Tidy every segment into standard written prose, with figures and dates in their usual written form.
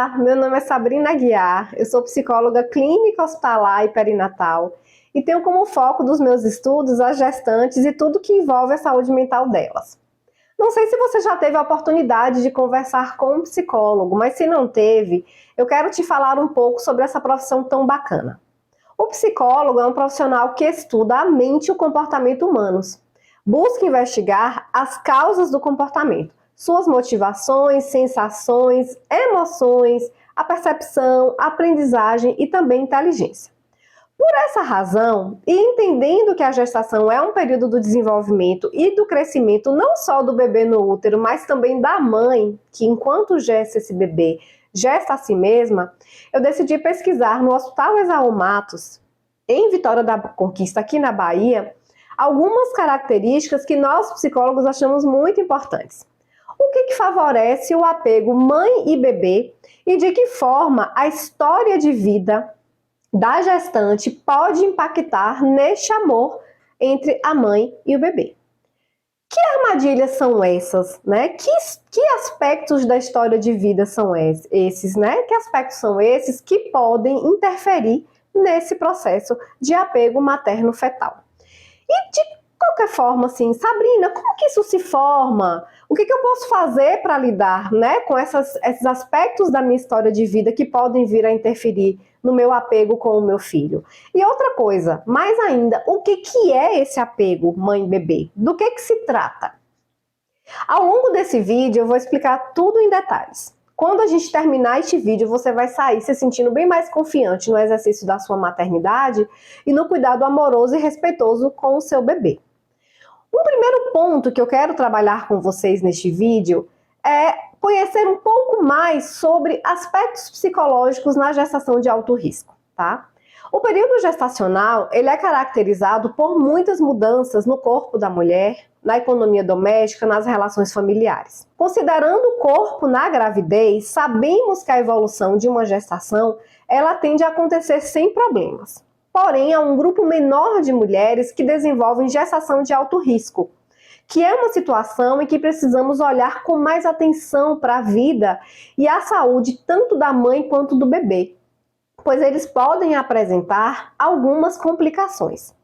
Olá, meu nome é Sabrina Aguiar, eu sou psicóloga clínica hospitalar e perinatal e tenho como foco dos meus estudos as gestantes e tudo que envolve a saúde mental delas. Não sei se você já teve a oportunidade de conversar com um psicólogo, mas se não teve, eu quero te falar um pouco sobre essa profissão tão bacana. O psicólogo é um profissional que estuda a mente e o comportamento humanos. Busca investigar as causas do comportamento, suas motivações, sensações, emoções, a percepção, a aprendizagem e também inteligência. Por essa razão, e entendendo que a gestação é um período do desenvolvimento e do crescimento não só do bebê no útero, mas também da mãe, que enquanto gesta esse bebê, gesta a si mesma, eu decidi pesquisar no Hospital Esaú Matos, em Vitória da Conquista, aqui na Bahia, algumas características que nós psicólogos achamos muito importantes. O que favorece o apego mãe e bebê e de que forma a história de vida da gestante pode impactar neste amor entre a mãe e o bebê. Que armadilhas são essas, né? Que aspectos da história de vida são esses, né? Que aspectos são esses que podem interferir nesse processo de apego materno-fetal? E de qualquer forma, assim, Sabrina, como que isso se forma? O que eu posso fazer para lidar, né, com esses aspectos da minha história de vida que podem vir a interferir no meu apego com o meu filho? E outra coisa, mais ainda, o que é esse apego mãe-bebê? Do que se trata? Ao longo desse vídeo eu vou explicar tudo em detalhes. Quando a gente terminar este vídeo, você vai sair se sentindo bem mais confiante no exercício da sua maternidade e no cuidado amoroso e respeitoso com o seu bebê. Um primeiro ponto que eu quero trabalhar com vocês neste vídeo é conhecer um pouco mais sobre aspectos psicológicos na gestação de alto risco, tá? O período gestacional, ele é caracterizado por muitas mudanças no corpo da mulher, na economia doméstica, nas relações familiares. Considerando o corpo na gravidez, sabemos que a evolução de uma gestação, ela tende a acontecer sem problemas. Porém, há um grupo menor de mulheres que desenvolvem gestação de alto risco, que é uma situação em que precisamos olhar com mais atenção para a vida e a saúde tanto da mãe quanto do bebê, pois eles podem apresentar algumas complicações.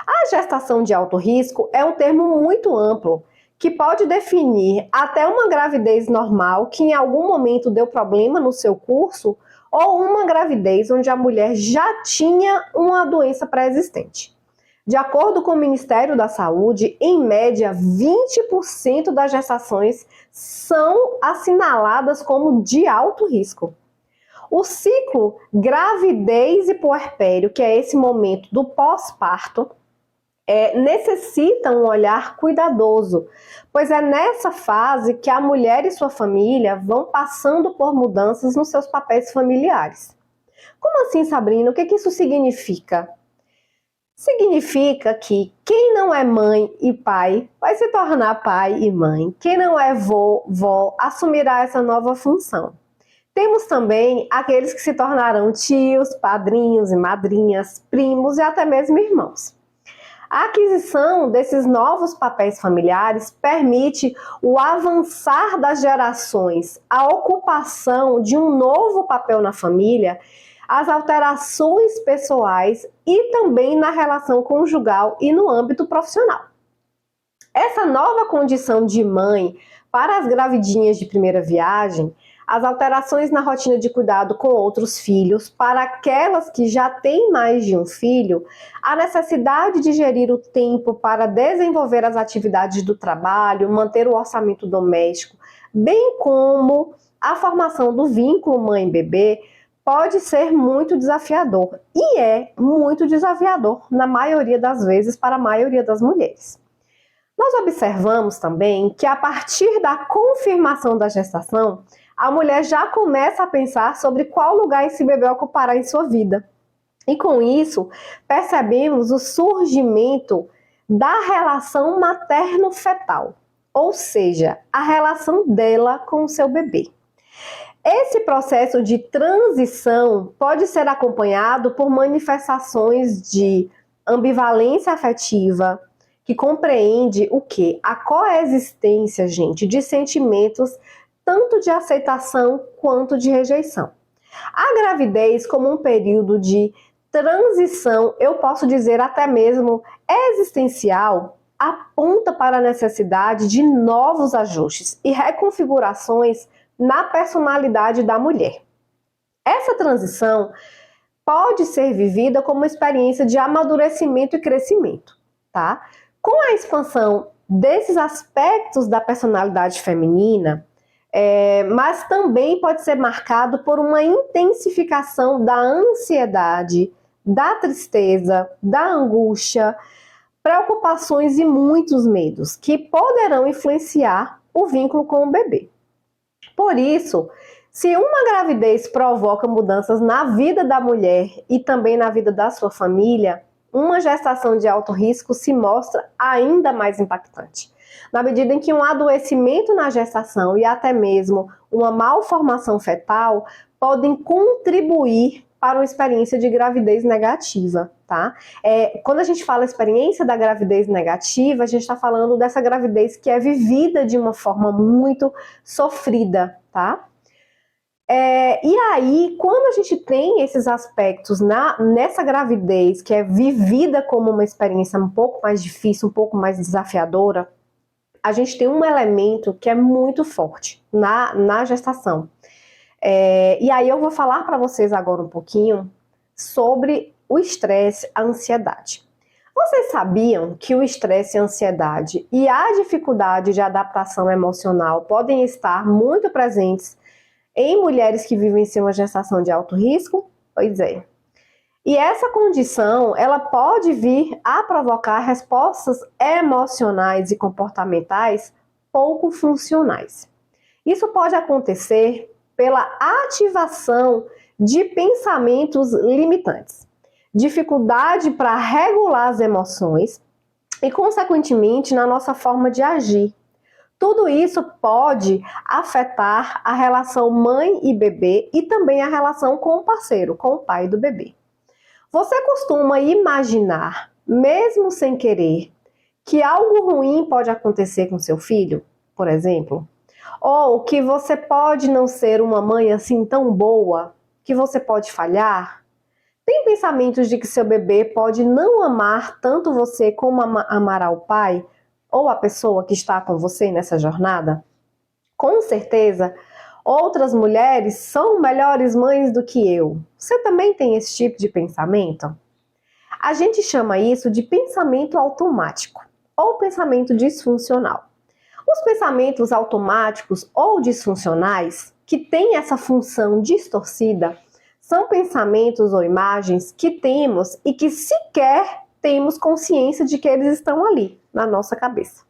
A gestação de alto risco é um termo muito amplo, que pode definir até uma gravidez normal que em algum momento deu problema no seu curso ou uma gravidez onde a mulher já tinha uma doença pré-existente. De acordo com o Ministério da Saúde, em média, 20% das gestações são assinaladas como de alto risco. O ciclo gravidez e puerpério, que é esse momento do pós-parto, necessita um olhar cuidadoso, pois é nessa fase que a mulher e sua família vão passando por mudanças nos seus papéis familiares. Como assim, Sabrina? O que isso significa? Significa que quem não é mãe e pai vai se tornar pai e mãe. Quem não é vó assumirá essa nova função. Temos também aqueles que se tornarão tios, padrinhos e madrinhas, primos e até mesmo irmãos. A aquisição desses novos papéis familiares permite o avançar das gerações, a ocupação de um novo papel na família, as alterações pessoais e também na relação conjugal e no âmbito profissional. Essa nova condição de mãe para as gravidinhas de primeira viagem, as alterações na rotina de cuidado com outros filhos, para aquelas que já têm mais de um filho, a necessidade de gerir o tempo para desenvolver as atividades do trabalho, manter o orçamento doméstico, bem como a formação do vínculo mãe-bebê, pode ser muito desafiador e é muito desafiador na maioria das vezes para a maioria das mulheres. Nós observamos também que a partir da confirmação da gestação, a mulher já começa a pensar sobre qual lugar esse bebê ocupará em sua vida. E com isso, percebemos o surgimento da relação materno-fetal, ou seja, a relação dela com o seu bebê. Esse processo de transição pode ser acompanhado por manifestações de ambivalência afetiva, que compreende o quê? A coexistência, gente, de sentimentos tanto de aceitação quanto de rejeição. A gravidez, como um período de transição, eu posso dizer até mesmo existencial, aponta para a necessidade de novos ajustes e reconfigurações na personalidade da mulher. Essa transição pode ser vivida como uma experiência de amadurecimento e crescimento, tá? Com a expansão desses aspectos da personalidade feminina, mas também pode ser marcado por uma intensificação da ansiedade, da tristeza, da angústia, preocupações e muitos medos que poderão influenciar o vínculo com o bebê. Por isso, se uma gravidez provoca mudanças na vida da mulher e também na vida da sua família, uma gestação de alto risco se mostra ainda mais impactante. Na medida em que um adoecimento na gestação e até mesmo uma malformação fetal podem contribuir para uma experiência de gravidez negativa, tá? Quando a gente fala experiência da gravidez negativa, a gente está falando dessa gravidez que é vivida de uma forma muito sofrida, tá? E aí, quando a gente tem esses aspectos nessa gravidez que é vivida como uma experiência um pouco mais difícil, um pouco mais desafiadora, a gente tem um elemento que é muito forte na gestação. E aí eu vou falar para vocês agora um pouquinho sobre o estresse, a ansiedade. Vocês sabiam que o estresse, a ansiedade e a dificuldade de adaptação emocional podem estar muito presentes em mulheres que vivenciam uma gestação de alto risco? Pois é. E essa condição, ela pode vir a provocar respostas emocionais e comportamentais pouco funcionais. Isso pode acontecer pela ativação de pensamentos limitantes, dificuldade para regular as emoções e, consequentemente, na nossa forma de agir. Tudo isso pode afetar a relação mãe e bebê e também a relação com o parceiro, com o pai do bebê. Você costuma imaginar, mesmo sem querer, que algo ruim pode acontecer com seu filho, por exemplo? Ou que você pode não ser uma mãe assim tão boa, que você pode falhar? Tem pensamentos de que seu bebê pode não amar tanto você como amará o pai ou a pessoa que está com você nessa jornada? Com certeza, outras mulheres são melhores mães do que eu. Você também tem esse tipo de pensamento? A gente chama isso de pensamento automático ou pensamento disfuncional. Os pensamentos automáticos ou disfuncionais, que têm essa função distorcida, são pensamentos ou imagens que temos e que sequer temos consciência de que eles estão ali, na nossa cabeça.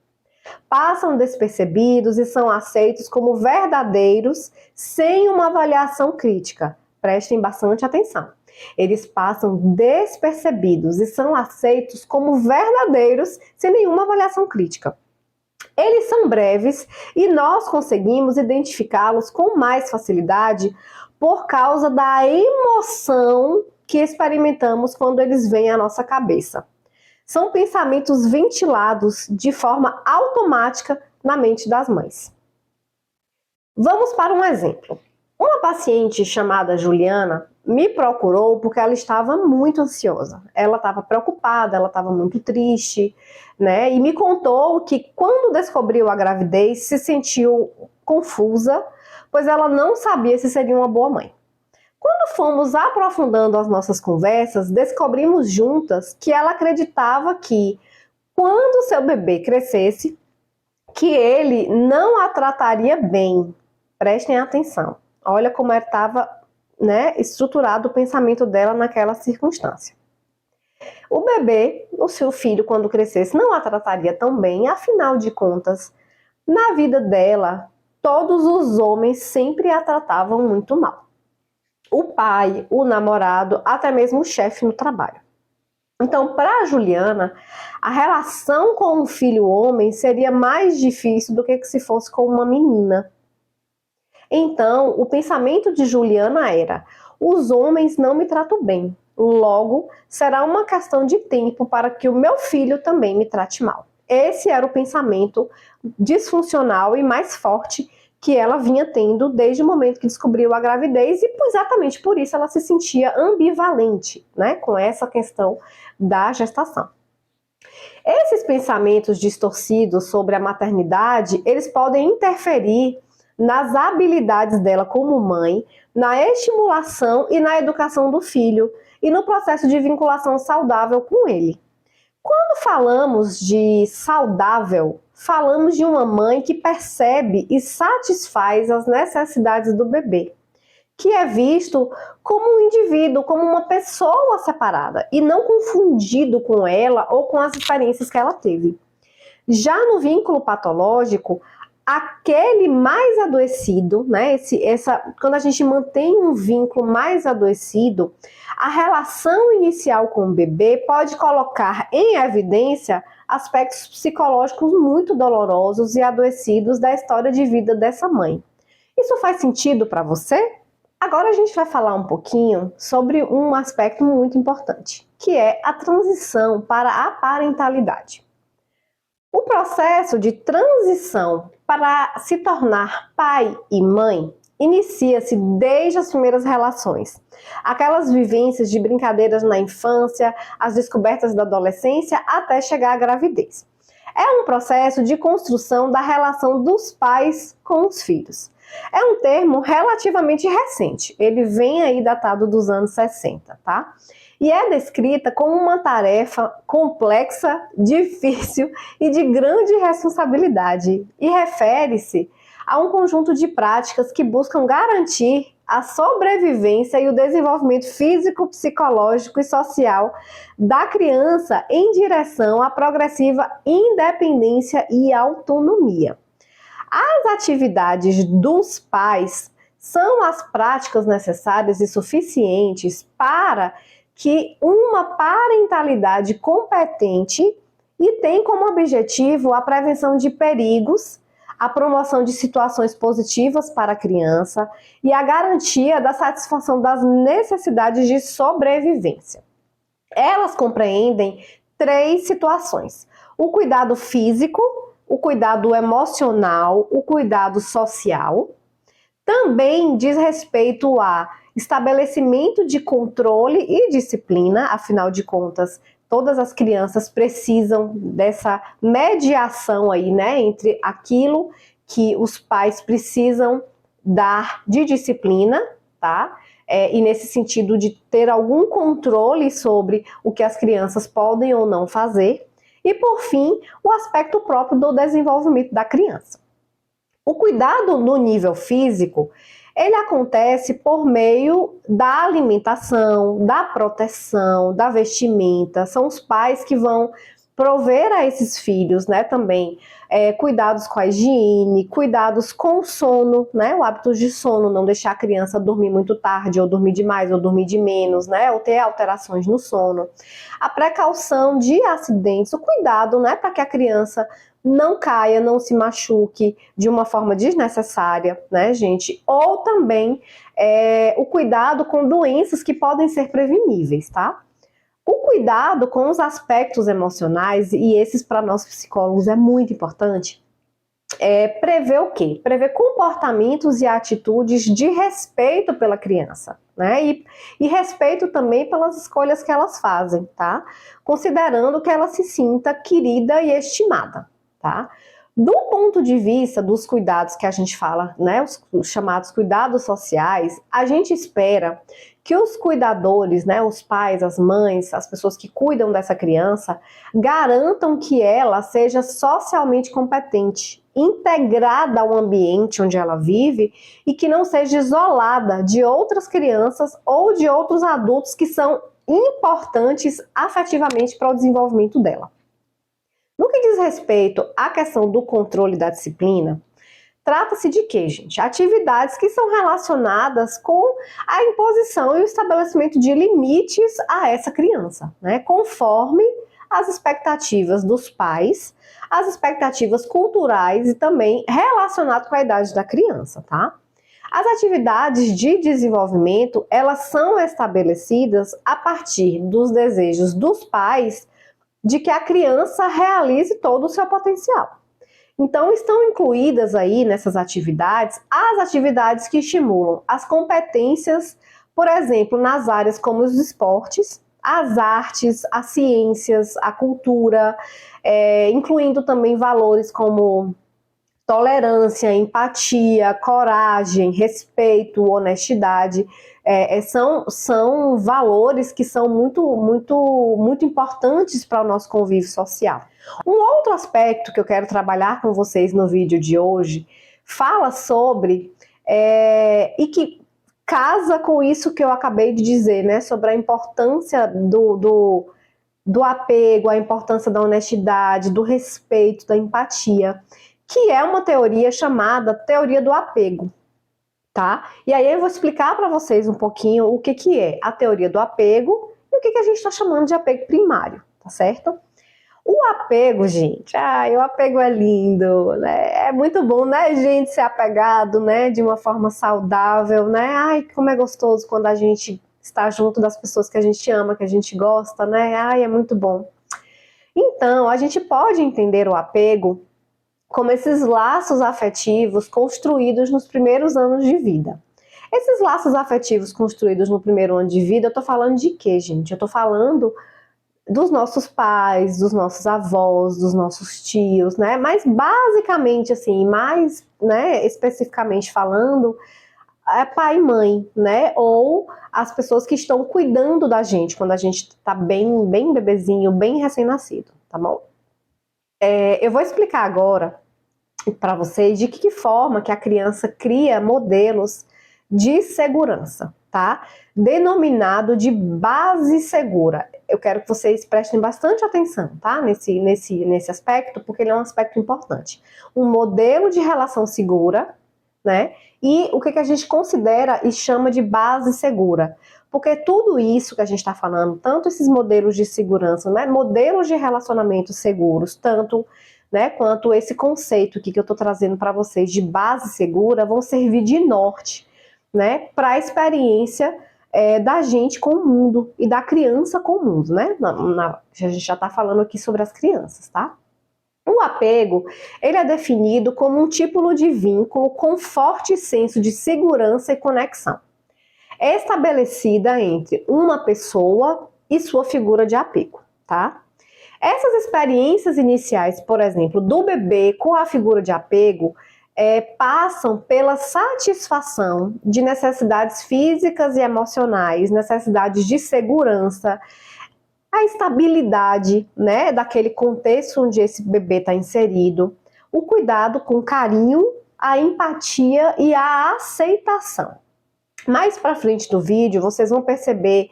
Passam despercebidos e são aceitos como verdadeiros sem uma avaliação crítica. Prestem bastante atenção. Eles passam despercebidos e são aceitos como verdadeiros sem nenhuma avaliação crítica. Eles são breves e nós conseguimos identificá-los com mais facilidade por causa da emoção que experimentamos quando eles vêm à nossa cabeça. São pensamentos ventilados de forma automática na mente das mães. Vamos para um exemplo. Uma paciente chamada Juliana me procurou porque ela estava muito ansiosa. Ela estava preocupada, ela estava muito triste, né? E me contou que quando descobriu a gravidez se sentiu confusa, pois ela não sabia se seria uma boa mãe. Quando fomos aprofundando as nossas conversas, descobrimos juntas que ela acreditava que, quando seu bebê crescesse, que ele não a trataria bem. Prestem atenção. Olha como estava, estruturado o pensamento dela naquela circunstância. O bebê, o seu filho, quando crescesse, não a trataria tão bem. Afinal de contas, na vida dela, todos os homens sempre a tratavam muito mal. O pai, o namorado, até mesmo o chefe no trabalho. Então, para a Juliana, a relação com um filho homem seria mais difícil do que se fosse com uma menina. Então, o pensamento de Juliana era: os homens não me tratam bem, logo será uma questão de tempo para que o meu filho também me trate mal. Esse era o pensamento disfuncional e mais forte que ela vinha tendo desde o momento que descobriu a gravidez e exatamente por isso ela se sentia ambivalente, né, com essa questão da gestação. Esses pensamentos distorcidos sobre a maternidade, eles podem interferir nas habilidades dela como mãe, na estimulação e na educação do filho e no processo de vinculação saudável com ele. Quando falamos de saudável, falamos de uma mãe que percebe e satisfaz as necessidades do bebê, que é visto como um indivíduo, como uma pessoa separada e não confundido com ela ou com as experiências que ela teve. Já no vínculo patológico, aquele mais adoecido, né, quando a gente mantém um vínculo mais adoecido, a relação inicial com o bebê pode colocar em evidência aspectos psicológicos muito dolorosos e adoecidos da história de vida dessa mãe. Isso faz sentido para você? Agora a gente vai falar um pouquinho sobre um aspecto muito importante, que é a transição para a parentalidade. O processo de transição para se tornar pai e mãe inicia-se desde as primeiras relações. Aquelas vivências de brincadeiras na infância, as descobertas da adolescência, até chegar à gravidez. É um processo de construção da relação dos pais com os filhos. É um termo relativamente recente, ele vem aí datado dos anos 60, tá? E é descrita como uma tarefa complexa, difícil e de grande responsabilidade, e refere-se a um conjunto de práticas que buscam garantir a sobrevivência e o desenvolvimento físico, psicológico e social da criança em direção à progressiva independência e autonomia. As atividades dos pais são as práticas necessárias e suficientes para que uma parentalidade competente e tem como objetivo a prevenção de perigos, a promoção de situações positivas para a criança e a garantia da satisfação das necessidades de sobrevivência. Elas compreendem 3 situações: o cuidado físico, o cuidado emocional, o cuidado social. Também diz respeito a estabelecimento de controle e disciplina, afinal de contas, todas as crianças precisam dessa mediação aí, né, entre aquilo que os pais precisam dar de disciplina, tá? E nesse sentido de ter algum controle sobre o que as crianças podem ou não fazer. E, por fim, o aspecto próprio do desenvolvimento da criança. O cuidado no nível físico, ele acontece por meio da alimentação, da proteção, da vestimenta. São os pais que vão prover a esses filhos, né, também cuidados com a higiene, cuidados com o sono, né, o hábito de sono, não deixar a criança dormir muito tarde, ou dormir demais, ou dormir de menos, né, ou ter alterações no sono. A precaução de acidentes, o cuidado, né, para que a criança não caia, não se machuque de uma forma desnecessária, né, gente? Ou também o cuidado com doenças que podem ser preveníveis, tá? O cuidado com os aspectos emocionais, e esses para nós psicólogos é muito importante, prevê o quê? Prevê comportamentos e atitudes de respeito pela criança, né? E respeito também pelas escolhas que elas fazem, tá? Considerando que ela se sinta querida e estimada, tá? Do ponto de vista dos cuidados que a gente fala, né, os chamados cuidados sociais, a gente espera que os cuidadores, né, os pais, as mães, as pessoas que cuidam dessa criança, garantam que ela seja socialmente competente, integrada ao ambiente onde ela vive e que não seja isolada de outras crianças ou de outros adultos que são importantes afetivamente para o desenvolvimento dela. No que diz respeito à questão do controle da disciplina, trata-se de quê, gente? Atividades que são relacionadas com a imposição e o estabelecimento de limites a essa criança, né? Conforme as expectativas dos pais, as expectativas culturais e também relacionado com a idade da criança, tá? As atividades de desenvolvimento, elas são estabelecidas a partir dos desejos dos pais de que a criança realize todo o seu potencial. Então, estão incluídas aí nessas atividades as atividades que estimulam as competências, por exemplo, nas áreas como os esportes, as artes, as ciências, a cultura, incluindo também valores como tolerância, empatia, coragem, respeito, honestidade. São valores que são muito importantes para o nosso convívio social. Um outro aspecto que eu quero trabalhar com vocês no vídeo de hoje fala sobre, e que casa com isso que eu acabei de dizer, né, sobre a importância do apego, a importância da honestidade, do respeito, da empatia, que é uma teoria chamada teoria do apego, tá? E aí eu vou explicar para vocês um pouquinho o que é a teoria do apego e o que a gente está chamando de apego primário, tá certo? O apego, gente, o apego é lindo, né? É muito bom, né, gente, ser apegado, né, de uma forma saudável, né? Ai, como é gostoso quando a gente está junto das pessoas que a gente ama, que a gente gosta, né? Ai, é muito bom. Então, a gente pode entender o apego como esses laços afetivos construídos nos primeiros anos de vida. Esses laços afetivos construídos no primeiro ano de vida, eu tô falando de quê, gente? Eu tô falando dos nossos pais, dos nossos avós, dos nossos tios, né? Mas basicamente, assim, mais, né, especificamente falando, é pai e mãe, né? Ou as pessoas que estão cuidando da gente quando a gente tá bem bebezinho, bem recém-nascido, tá bom? Eu vou explicar agora para vocês de que forma que a criança cria modelos de segurança, tá? Denominado de base segura. Eu quero que vocês prestem bastante atenção, tá? Nesse aspecto, porque ele é um aspecto importante. Um modelo de relação segura, né? E o que a gente considera e chama de base segura. Porque tudo isso que a gente está falando, tanto esses modelos de segurança, né? Modelos de relacionamentos seguros, tanto, né, quanto esse conceito que eu estou trazendo para vocês de base segura, vão servir de norte, né, para a experiência da gente com o mundo e da criança com o mundo, né? A gente já está falando aqui sobre as crianças, tá? O apego, ele é definido como um tipo de vínculo com forte senso de segurança e conexão. É estabelecida entre uma pessoa e sua figura de apego, tá? Essas experiências iniciais, por exemplo, do bebê com a figura de apego, passam pela satisfação de necessidades físicas e emocionais, necessidades de segurança, a estabilidade, né, daquele contexto onde esse bebê está inserido, o cuidado com carinho, a empatia e a aceitação. Mais para frente do vídeo, vocês vão perceber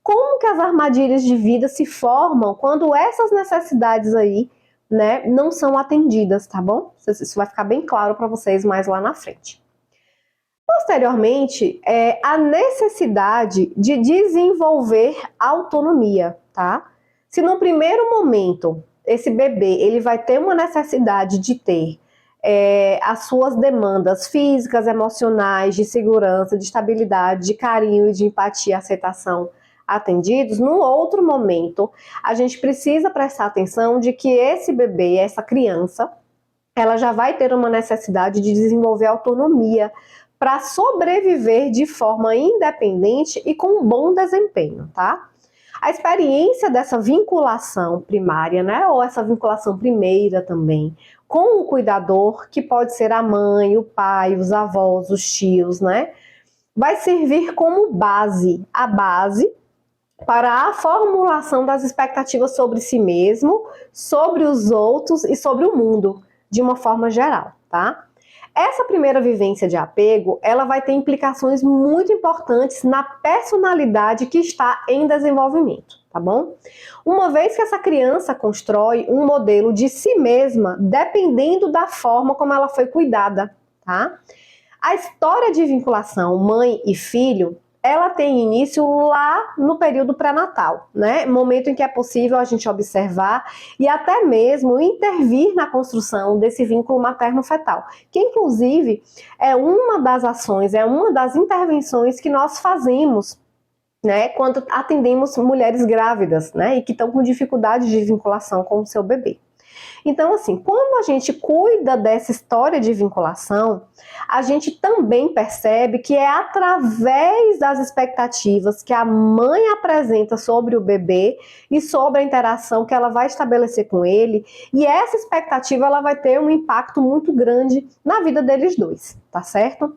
como que as armadilhas de vida se formam quando essas necessidades aí, né, não são atendidas, tá bom? Isso vai ficar bem claro para vocês mais lá na frente. Posteriormente, a necessidade de desenvolver autonomia, tá? Se no primeiro momento esse bebê ele vai ter uma necessidade de ter as suas demandas físicas, emocionais, de segurança, de estabilidade, de carinho e de empatia, aceitação atendidos, no outro momento a gente precisa prestar atenção de que esse bebê, essa criança, ela já vai ter uma necessidade de desenvolver autonomia para sobreviver de forma independente e com um bom desempenho, tá? A experiência dessa vinculação primária, né, ou essa vinculação primeira também, com o cuidador, que pode ser a mãe, o pai, os avós, os tios, né, vai servir como base, a base para a formulação das expectativas sobre si mesmo, sobre os outros e sobre o mundo, de uma forma geral, tá? Essa primeira vivência de apego, ela vai ter implicações muito importantes na personalidade que está em desenvolvimento, tá bom? Uma vez que essa criança constrói um modelo de si mesma, dependendo da forma como ela foi cuidada, tá? A história de vinculação mãe e filho, ela tem início lá no período pré-natal, né? Momento em que é possível a gente observar e até mesmo intervir na construção desse vínculo materno-fetal, que inclusive é uma das ações, é uma das intervenções que nós fazemos, né, quando atendemos mulheres grávidas, né, e que estão com dificuldade de vinculação com o seu bebê. Então, assim, quando a gente cuida dessa história de vinculação, a gente também percebe que é através das expectativas que a mãe apresenta sobre o bebê e sobre a interação que ela vai estabelecer com ele, e essa expectativa ela vai ter um impacto muito grande na vida deles dois, tá certo?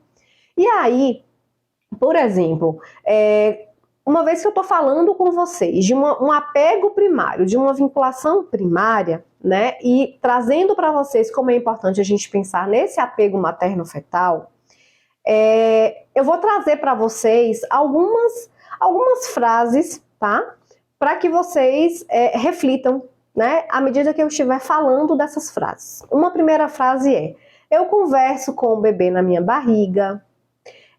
E aí, por exemplo, uma vez que eu estou falando com vocês de um apego primário, de uma vinculação primária, né, e trazendo para vocês como é importante a gente pensar nesse apego materno-fetal, eu vou trazer para vocês algumas frases, tá, para que vocês reflitam, né, à medida que eu estiver falando dessas frases. Uma primeira frase é: eu converso com o bebê na minha barriga.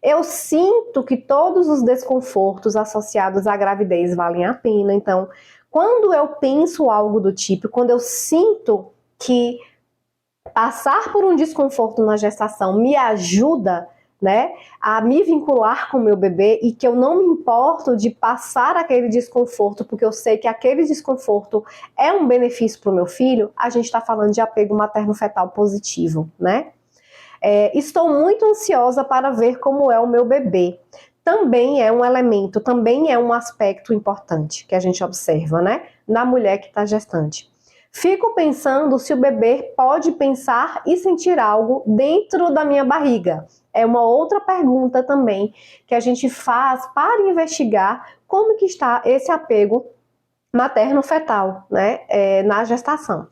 Eu sinto que todos os desconfortos associados à gravidez valem a pena. Então, quando eu penso algo do tipo, quando eu sinto que passar por um desconforto na gestação me ajuda, né, a me vincular com o meu bebê, e que eu não me importo de passar aquele desconforto, porque eu sei que aquele desconforto é um benefício para o meu filho, a gente está falando de apego materno-fetal positivo, né? Estou muito ansiosa para ver como é o meu bebê. Também é um elemento, também é um aspecto importante que a gente observa, né, na mulher que está gestante. Fico pensando se o bebê pode pensar e sentir algo dentro da minha barriga. É uma outra pergunta também que a gente faz para investigar como que está esse apego materno-fetal, né, na gestação.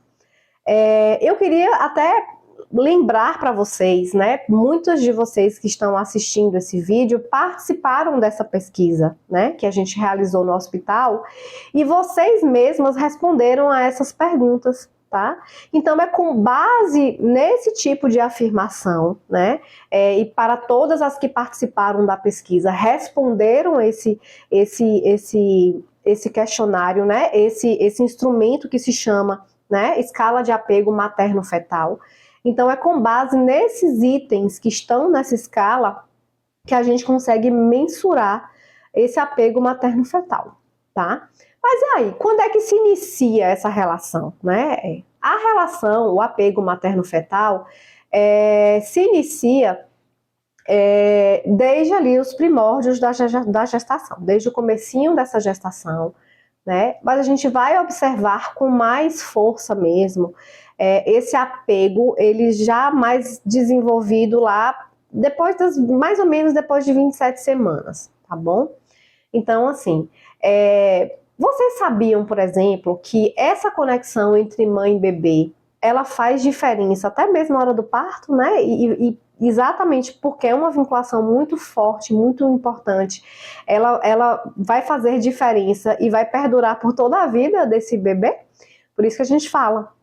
Eu queria até lembrar para vocês, né? Muitos de vocês que estão assistindo esse vídeo participaram dessa pesquisa, né? Que a gente realizou no hospital, e vocês mesmas responderam a essas perguntas, tá? Então é com base nesse tipo de afirmação, né? E para todas as que participaram da pesquisa responderam esse questionário, né? Esse instrumento que se chama, né, escala de apego materno-fetal. Então, é com base nesses itens que estão nessa escala que a gente consegue mensurar esse apego materno-fetal, tá? Mas e aí, quando é que se inicia essa relação, né? A relação, o apego materno-fetal, se inicia desde ali os primórdios da gestação, desde o comecinho dessa gestação, né? Mas a gente vai observar com mais força mesmo esse apego, ele já mais desenvolvido lá mais ou menos depois de 27 semanas, tá bom? Então, assim, vocês sabiam, por exemplo, que essa conexão entre mãe e bebê, ela faz diferença até mesmo na hora do parto, né? E exatamente porque é uma vinculação muito forte, muito importante, ela vai fazer diferença e vai perdurar por toda a vida desse bebê. Por isso que a gente fala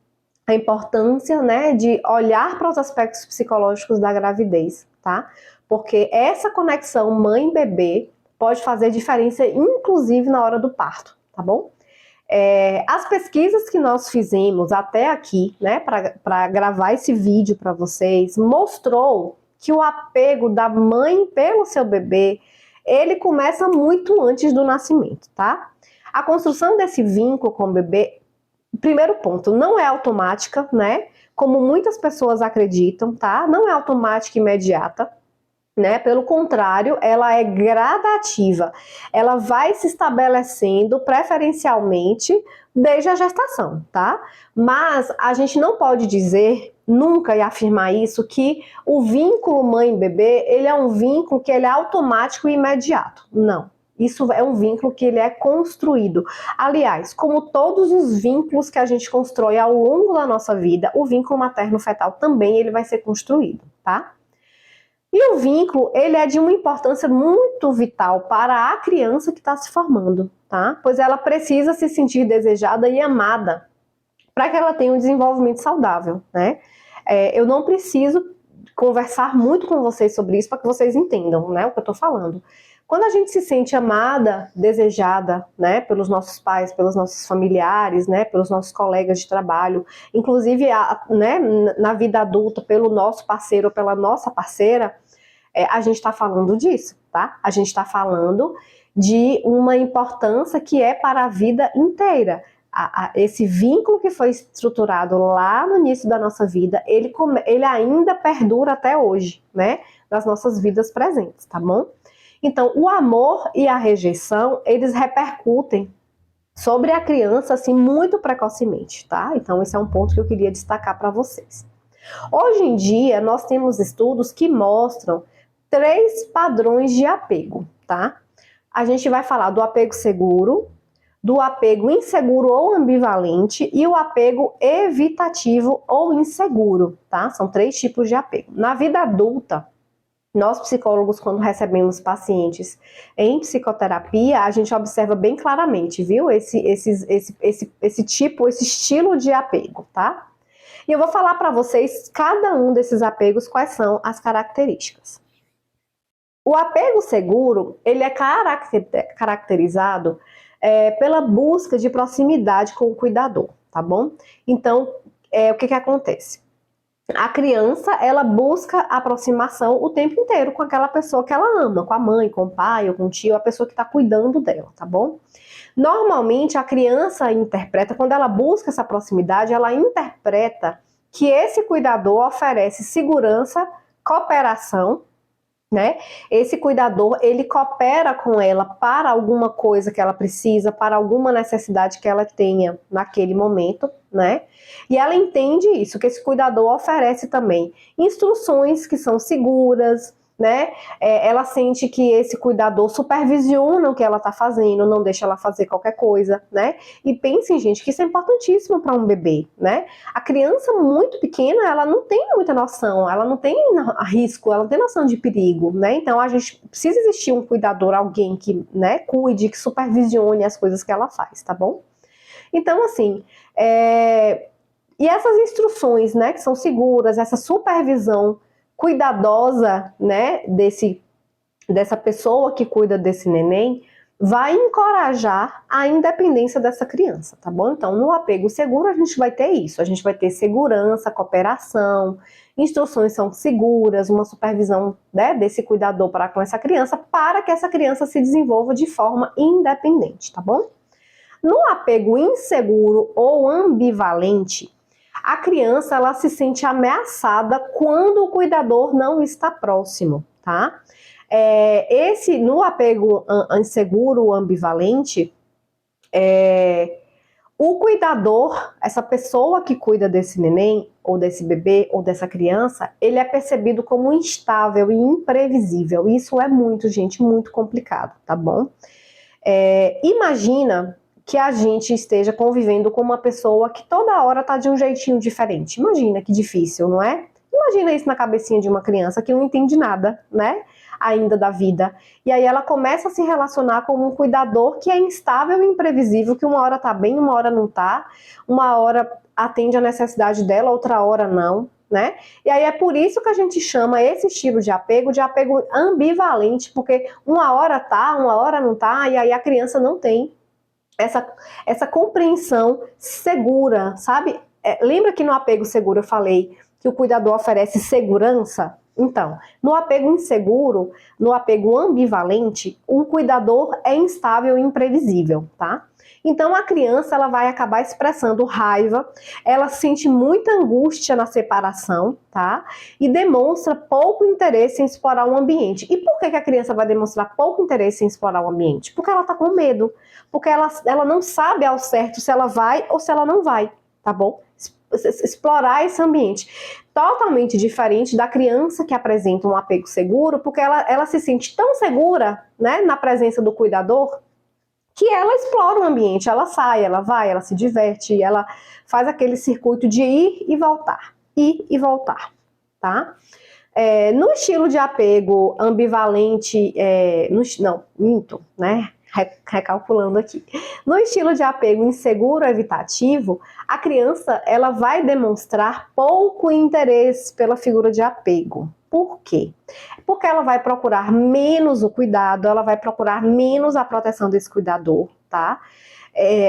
a importância, né, de olhar para os aspectos psicológicos da gravidez, tá? Porque essa conexão mãe-bebê pode fazer diferença, inclusive na hora do parto, tá bom? As pesquisas que nós fizemos até aqui, né, para gravar esse vídeo para vocês, mostrou que o apego da mãe pelo seu bebê, ele começa muito antes do nascimento, tá? A construção desse vínculo com o bebê, primeiro ponto, não é automática, né? Como muitas pessoas acreditam, tá? Não é automática e imediata, né? Pelo contrário, ela é gradativa. Ela vai se estabelecendo preferencialmente desde a gestação, tá? Mas a gente não pode dizer nunca e afirmar isso, que o vínculo mãe-bebê, ele é um vínculo que ele é automático e imediato. Não. Isso é um vínculo que ele é construído. Aliás, como todos os vínculos que a gente constrói ao longo da nossa vida, o vínculo materno-fetal também ele vai ser construído, tá? E o vínculo, ele é de uma importância muito vital para a criança que está se formando, tá? Pois ela precisa se sentir desejada e amada para que ela tenha um desenvolvimento saudável, né? Eu não preciso conversar muito com vocês sobre isso para que vocês entendam, né, o que eu estou falando. Quando a gente se sente amada, desejada, né, pelos nossos pais, pelos nossos familiares, né, pelos nossos colegas de trabalho, inclusive, né, na vida adulta, pelo nosso parceiro ou pela nossa parceira, a gente está falando disso, tá? A gente está falando de uma importância que é para a vida inteira. esse vínculo que foi estruturado lá no início da nossa vida, ele ainda perdura até hoje, né? Nas nossas vidas presentes, tá bom? Então, o amor e a rejeição, eles repercutem sobre a criança, assim, muito precocemente, tá? Então, esse é um ponto que eu queria destacar para vocês. Hoje em dia, nós temos estudos que mostram 3 padrões de apego, tá? A gente vai falar do apego seguro, do apego inseguro ou ambivalente e o apego evitativo ou inseguro, tá? São 3 tipos de apego. Na vida adulta, nós psicólogos, quando recebemos pacientes em psicoterapia, a gente observa bem claramente, viu? Esse estilo de apego, tá? E eu vou falar para vocês cada um desses apegos, quais são as características. O apego seguro, ele é caracterizado pela busca de proximidade com o cuidador, tá bom? Então, o que acontece? A criança, ela busca aproximação o tempo inteiro com aquela pessoa que ela ama, com a mãe, com o pai ou com o tio, a pessoa que está cuidando dela, tá bom? Normalmente, a criança interpreta, quando ela busca essa proximidade, ela interpreta que esse cuidador oferece segurança, cooperação, né? Esse cuidador, ele coopera com ela para alguma coisa que ela precisa, para alguma necessidade que ela tenha naquele momento, né? E ela entende isso, que esse cuidador oferece também instruções que são seguras, né? Ela sente que esse cuidador supervisiona o que ela está fazendo, não deixa ela fazer qualquer coisa, né? E pensem, gente, que isso é importantíssimo para um bebê, né? A criança muito pequena, ela não tem muita noção, ela não tem risco, ela não tem noção de perigo, né? Então a gente precisa existir um cuidador, alguém que, né, cuide, que supervisione as coisas que ela faz, tá bom? Então, assim, e essas instruções, né, que são seguras, essa supervisão cuidadosa, né, dessa pessoa que cuida desse neném, vai encorajar a independência dessa criança, tá bom? Então, no apego seguro, a gente vai ter isso, a gente vai ter segurança, cooperação, instruções são seguras, uma supervisão, né, desse cuidador para com essa criança, para que essa criança se desenvolva de forma independente, tá bom? No apego inseguro ou ambivalente, a criança, ela se sente ameaçada quando o cuidador não está próximo, tá? No apego inseguro ou ambivalente, o cuidador, essa pessoa que cuida desse neném, ou desse bebê, ou dessa criança, ele é percebido como instável e imprevisível. Isso é muito, gente, muito complicado, tá bom? Imagina que a gente esteja convivendo com uma pessoa que toda hora tá de um jeitinho diferente. Imagina que difícil, não é? Imagina isso na cabecinha de uma criança que não entende nada, né? Ainda da vida. E aí ela começa a se relacionar com um cuidador que é instável e imprevisível, que uma hora tá bem, uma hora não tá, uma hora atende a necessidade dela, outra hora não, né? E aí é por isso que a gente chama esse estilo de apego ambivalente, porque uma hora tá, uma hora não tá, e aí a criança não tem essa compreensão segura, sabe? Lembra que no apego seguro eu falei que o cuidador oferece segurança? Então, no apego inseguro, no apego ambivalente, o cuidador é instável e imprevisível, tá? Então, a criança, ela vai acabar expressando raiva, ela sente muita angústia na separação, tá? E demonstra pouco interesse em explorar o ambiente. E por que a criança vai demonstrar pouco interesse em explorar o ambiente? Porque ela tá com medo, porque ela não sabe ao certo se ela vai ou se ela não vai, tá bom? Explorar esse ambiente. Totalmente diferente da criança que apresenta um apego seguro, porque ela se sente tão segura, né, na presença do cuidador, que ela explora o ambiente, ela sai, ela vai, ela se diverte, ela faz aquele circuito de ir e voltar, tá? No estilo de apego ambivalente, minto, né? Recalculando aqui. No estilo de apego inseguro evitativo, a criança, ela vai demonstrar pouco interesse pela figura de apego. Por quê? Porque ela vai procurar menos o cuidado, ela vai procurar menos a proteção desse cuidador, tá?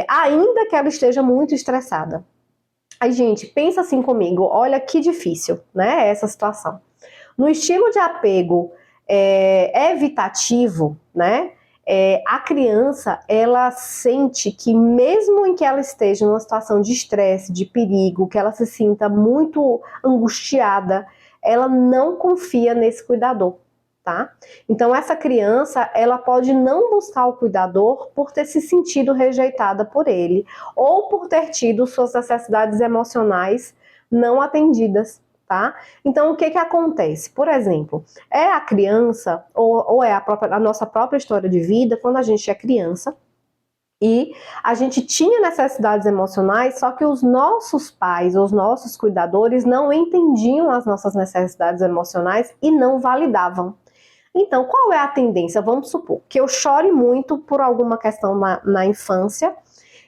Ainda que ela esteja muito estressada. Aí, gente, pensa assim comigo, olha que difícil, né, essa situação. No estilo de apego evitativo, né, A criança, ela sente que mesmo em que ela esteja numa situação de estresse, de perigo, que ela se sinta muito angustiada, ela não confia nesse cuidador, tá? Então essa criança, ela pode não buscar o cuidador por ter se sentido rejeitada por ele, ou por ter tido suas necessidades emocionais não atendidas, tá? Então o que acontece? Por exemplo, a criança, ou é a nossa própria história de vida, quando a gente é criança, e a gente tinha necessidades emocionais, só que os nossos pais, os nossos cuidadores não entendiam as nossas necessidades emocionais e não validavam. Então, qual é a tendência? Vamos supor que eu chore muito por alguma questão na infância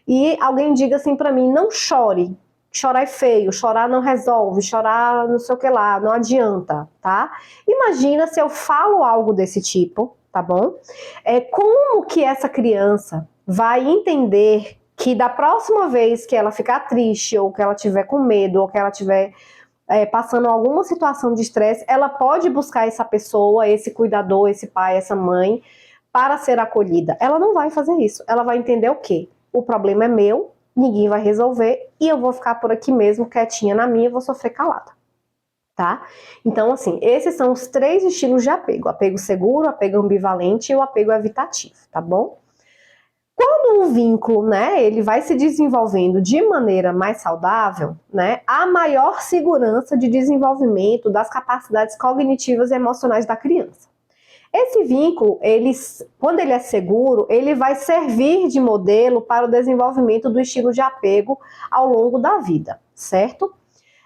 e alguém diga assim para mim, não chore, chorar é feio, chorar não resolve, chorar não sei o que lá, não adianta, tá? Imagina se eu falo algo desse tipo, tá bom? Como que essa criança vai entender que da próxima vez que ela ficar triste, ou que ela tiver com medo, ou que ela tiver passando alguma situação de estresse, ela pode buscar essa pessoa, esse cuidador, esse pai, essa mãe, para ser acolhida? Ela não vai fazer isso. Ela vai entender o quê? O problema é meu, ninguém vai resolver, e eu vou ficar por aqui mesmo, quietinha na minha, vou sofrer calada. Tá? Então, assim, esses são os 3 estilos de apego. Apego seguro, apego ambivalente e o apego evitativo, tá bom? Quando o vínculo, né, ele vai se desenvolvendo de maneira mais saudável, né, há maior segurança de desenvolvimento das capacidades cognitivas e emocionais da criança. Esse vínculo, quando ele é seguro, ele vai servir de modelo para o desenvolvimento do estilo de apego ao longo da vida, certo?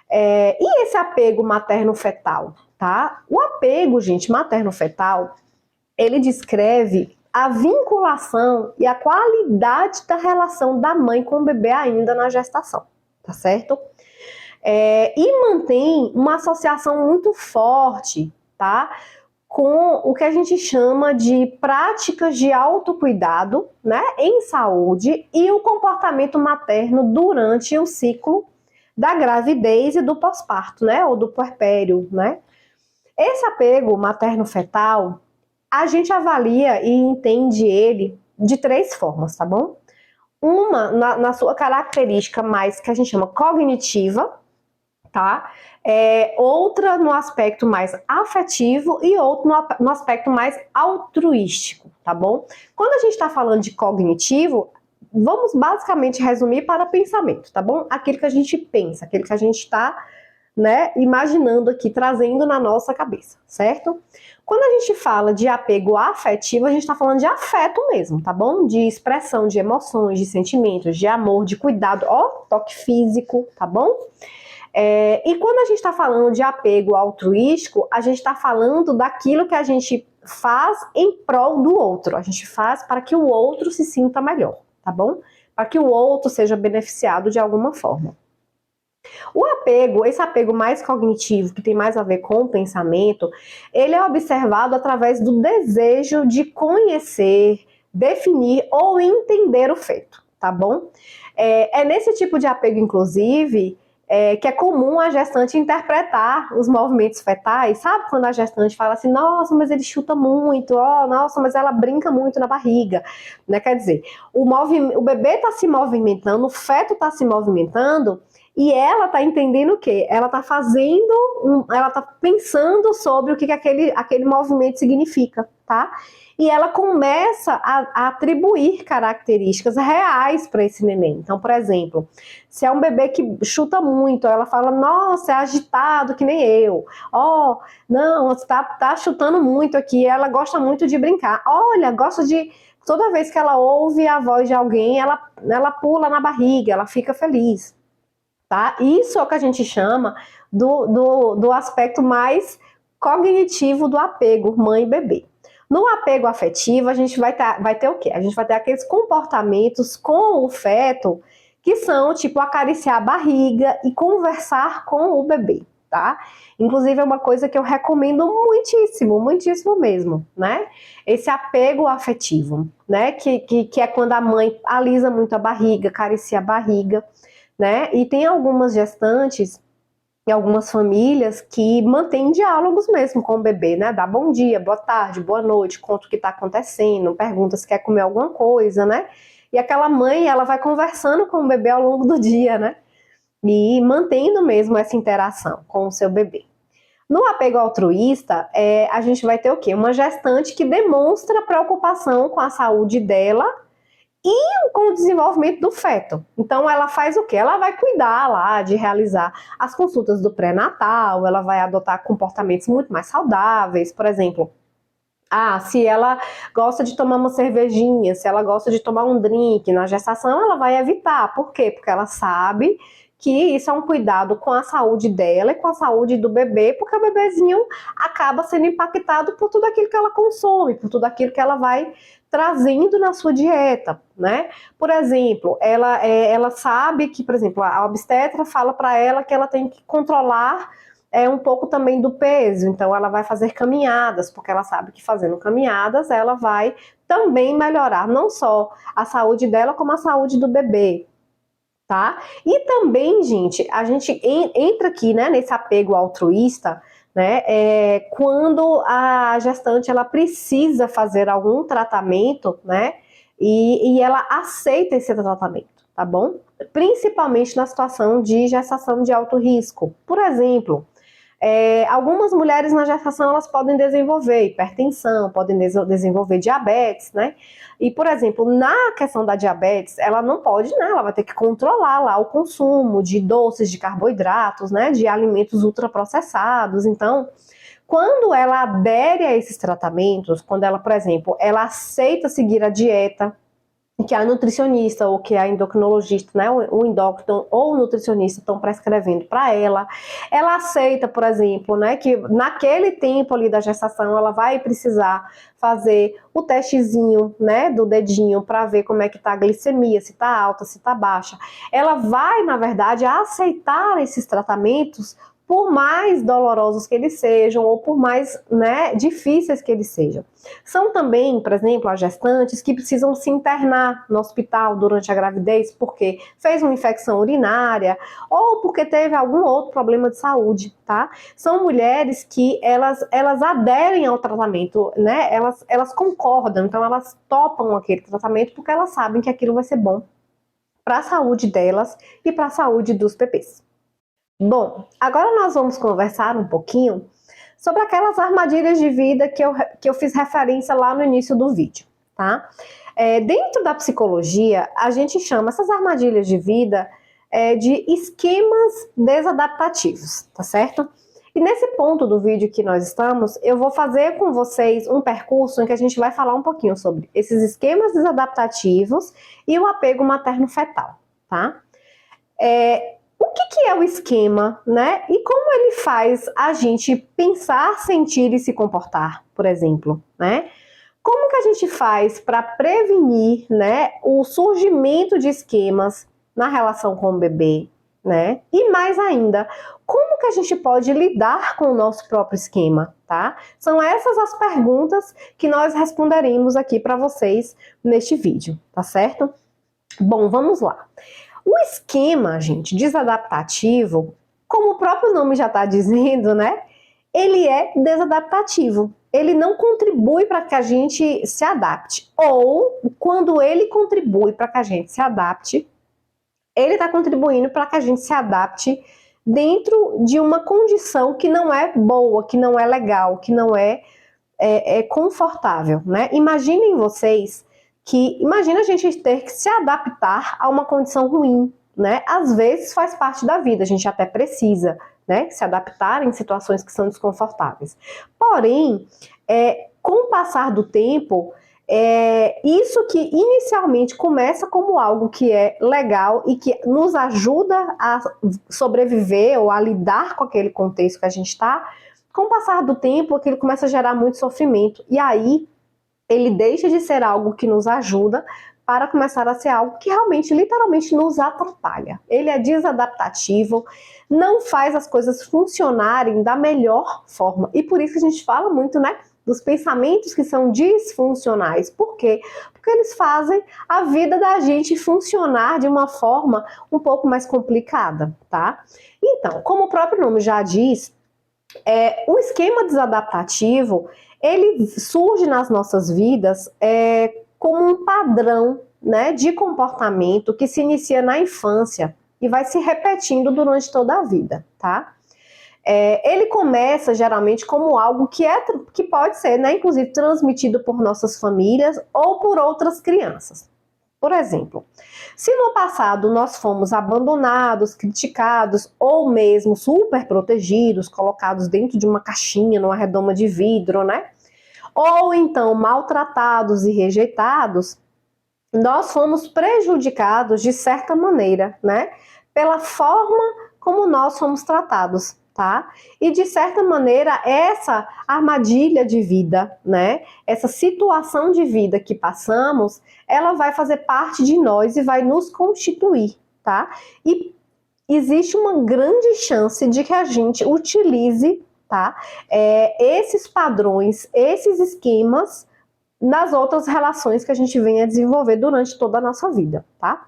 E esse apego materno-fetal, tá? O apego, gente, materno-fetal, ele descreve a vinculação e a qualidade da relação da mãe com o bebê ainda na gestação, tá certo? E mantém uma associação muito forte, tá? Com o que a gente chama de práticas de autocuidado, né, em saúde, e o comportamento materno durante o ciclo da gravidez e do pós-parto, né, ou do puerpério, né? Esse apego materno-fetal, a gente avalia e entende ele de 3 formas, tá bom? Uma, na sua característica mais, que a gente chama cognitiva, tá? Outra no aspecto mais afetivo e outra no aspecto mais altruístico, tá bom? Quando a gente está falando de cognitivo, vamos basicamente resumir para pensamento, tá bom? Aquilo que a gente pensa, aquilo que a gente está, né, imaginando aqui, trazendo na nossa cabeça, certo? Quando a gente fala de apego afetivo, a gente está falando de afeto mesmo, tá bom? De expressão de emoções, de sentimentos, de amor, de cuidado, toque físico, tá bom? E quando a gente está falando de apego altruístico, a gente está falando daquilo que a gente faz em prol do outro. A gente faz para que o outro se sinta melhor, tá bom? Para que o outro seja beneficiado de alguma forma. O apego, esse apego mais cognitivo, que tem mais a ver com o pensamento, ele é observado através do desejo de conhecer, definir ou entender o feito, tá bom? Nesse tipo de apego, inclusive, que é comum a gestante interpretar os movimentos fetais, sabe? Quando a gestante fala assim, nossa, mas ele chuta muito, nossa, mas ela brinca muito na barriga, né? Quer dizer, o bebê está se movimentando, o feto está se movimentando, e ela tá entendendo o quê? Ela tá ela tá pensando sobre o que aquele movimento significa, tá? E ela começa a atribuir características reais para esse neném. Então, por exemplo, se é um bebê que chuta muito, ela fala, nossa, é agitado que nem eu. Não, você tá chutando muito aqui, ela gosta muito de brincar. Olha, gosta de... Toda vez que ela ouve a voz de alguém, ela pula na barriga, ela fica feliz. Tá? Isso é o que a gente chama do aspecto mais cognitivo do apego mãe e bebê. No apego afetivo, a gente vai ter o quê? A gente vai ter aqueles comportamentos com o feto que são tipo acariciar a barriga e conversar com o bebê, tá? Inclusive é uma coisa que eu recomendo muitíssimo, muitíssimo mesmo, né? Esse apego afetivo, né? Que é quando a mãe alisa muito a barriga, acaricia a barriga, né? E tem algumas gestantes em algumas famílias que mantêm diálogos mesmo com o bebê, né? Dá bom dia, boa tarde, boa noite, conta o que está acontecendo, pergunta se quer comer alguma coisa, né? E aquela mãe, ela vai conversando com o bebê ao longo do dia, né? E mantendo mesmo essa interação com o seu bebê. No apego altruísta, a gente vai ter o quê? Uma gestante que demonstra preocupação com a saúde dela e com o desenvolvimento do feto. Então, ela faz o quê? Ela vai cuidar lá de realizar as consultas do pré-natal, ela vai adotar comportamentos muito mais saudáveis, por exemplo, se ela gosta de tomar uma cervejinha, se ela gosta de tomar um drink na gestação, ela vai evitar. Por quê? Porque ela sabe que isso é um cuidado com a saúde dela e com a saúde do bebê, porque o bebezinho acaba sendo impactado por tudo aquilo que ela consome, por tudo aquilo que ela vai trazendo na sua dieta, né? Por exemplo, ela sabe que, por exemplo, a obstetra fala para ela que ela tem que controlar um pouco também do peso, então ela vai fazer caminhadas, porque ela sabe que fazendo caminhadas ela vai também melhorar não só a saúde dela, como a saúde do bebê, tá? E também, gente, a gente entra aqui, né, nesse apego altruísta, né, quando a gestante ela precisa fazer algum tratamento, né, e ela aceita esse tratamento, tá bom? Principalmente na situação de gestação de alto risco. Por exemplo, algumas mulheres na gestação elas podem desenvolver hipertensão, podem desenvolver diabetes, né? E, por exemplo, na questão da diabetes, ela não pode, né? Ela vai ter que controlar lá o consumo de doces, de carboidratos, né? De alimentos ultraprocessados. Então, quando ela adere a esses tratamentos, quando ela, por exemplo, ela aceita seguir a dieta que a nutricionista ou que a endocrinologista, né, o endócrino ou o nutricionista estão prescrevendo para ela aceita, por exemplo, né, que naquele tempo ali da gestação ela vai precisar fazer o testezinho, né, do dedinho para ver como é que tá a glicemia, se tá alta, se tá baixa. Ela vai, na verdade, aceitar esses tratamentos por mais dolorosos que eles sejam ou por mais, né, difíceis que eles sejam. São também, por exemplo, as gestantes que precisam se internar no hospital durante a gravidez porque fez uma infecção urinária ou porque teve algum outro problema de saúde, tá? São mulheres que elas aderem ao tratamento, né? Elas concordam, então elas topam aquele tratamento porque elas sabem que aquilo vai ser bom para a saúde delas e para a saúde dos bebês. Bom, agora nós vamos conversar um pouquinho sobre aquelas armadilhas de vida que eu fiz referência lá no início do vídeo, tá? Dentro da psicologia, a gente chama essas armadilhas de vida de esquemas desadaptativos, tá certo? E nesse ponto do vídeo que nós estamos, eu vou fazer com vocês um percurso em que a gente vai falar um pouquinho sobre esses esquemas desadaptativos e o apego materno-fetal, tá? O que é o esquema, né? E como ele faz a gente pensar, sentir e se comportar, por exemplo, né? Como que a gente faz para prevenir, né, o surgimento de esquemas na relação com o bebê, né? E mais ainda, como que a gente pode lidar com o nosso próprio esquema, tá? São essas as perguntas que nós responderemos aqui para vocês neste vídeo, tá certo? Bom, vamos lá. O esquema, gente, desadaptativo, como o próprio nome já está dizendo, né? Ele é desadaptativo. Ele não contribui para que a gente se adapte. Ou, quando ele contribui para que a gente se adapte, ele está contribuindo para que a gente se adapte dentro de uma condição que não é boa, que não é legal, que não é confortável, né? Imaginem vocês imagina a gente ter que se adaptar a uma condição ruim, né? Às vezes faz parte da vida, a gente até precisa, né, se adaptar em situações que são desconfortáveis. Porém, com o passar do tempo, isso que inicialmente começa como algo que é legal e que nos ajuda a sobreviver ou a lidar com aquele contexto que a gente está, com o passar do tempo, aquilo começa a gerar muito sofrimento. E aí, ele deixa de ser algo que nos ajuda para começar a ser algo que realmente, literalmente, nos atrapalha. Ele é desadaptativo, não faz as coisas funcionarem da melhor forma. E por isso que a gente fala muito, né, dos pensamentos que são disfuncionais. Por quê? Porque eles fazem a vida da gente funcionar de uma forma um pouco mais complicada, tá? Então, como o próprio nome já diz, o esquema desadaptativo, ele surge nas nossas vidas como um padrão, né, de comportamento que se inicia na infância e vai se repetindo durante toda a vida, tá? Ele começa geralmente como algo que pode ser, né, inclusive transmitido por nossas famílias ou por outras crianças. Por exemplo, se no passado nós fomos abandonados, criticados ou mesmo super protegidos, colocados dentro de uma caixinha, numa redoma de vidro, né? Ou então maltratados e rejeitados, nós fomos prejudicados de certa maneira, né? Pela forma como nós fomos tratados, tá? E de certa maneira, essa armadilha de vida, né? Essa situação de vida que passamos, ela vai fazer parte de nós e vai nos constituir, tá? E existe uma grande chance de que a gente utilize, tá? Esses padrões, esses esquemas nas outras relações que a gente vem a desenvolver durante toda a nossa vida, tá?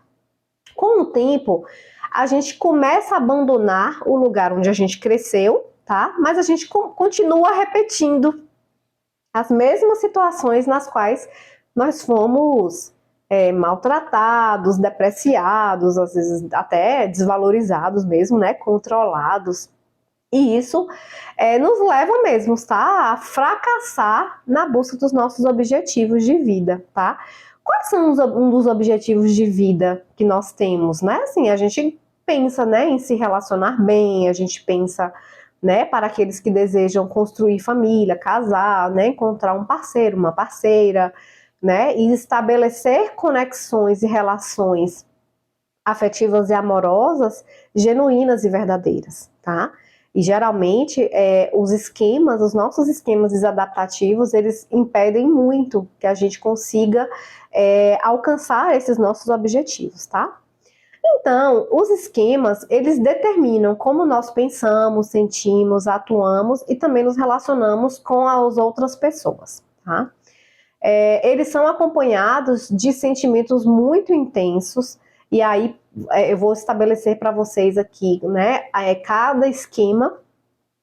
Com o tempo, a gente começa a abandonar o lugar onde a gente cresceu, tá? Mas a gente continua repetindo as mesmas situações nas quais nós fomos maltratados, depreciados, às vezes até desvalorizados mesmo, né? Controlados. E isso nos leva mesmo, tá? A fracassar na busca dos nossos objetivos de vida, tá? Quais são um dos objetivos de vida que nós temos, né? Assim, a gente pensa, né, em se relacionar bem, a gente pensa, né, para aqueles que desejam construir família, casar, né, encontrar um parceiro, uma parceira, né, e estabelecer conexões e relações afetivas e amorosas genuínas e verdadeiras, tá? E geralmente os nossos esquemas desadaptativos, eles impedem muito que a gente consiga alcançar esses nossos objetivos, tá? Então, os esquemas, eles determinam como nós pensamos, sentimos, atuamos e também nos relacionamos com as outras pessoas, tá? Eles são acompanhados de sentimentos muito intensos, e aí eu vou estabelecer para vocês aqui, né, cada esquema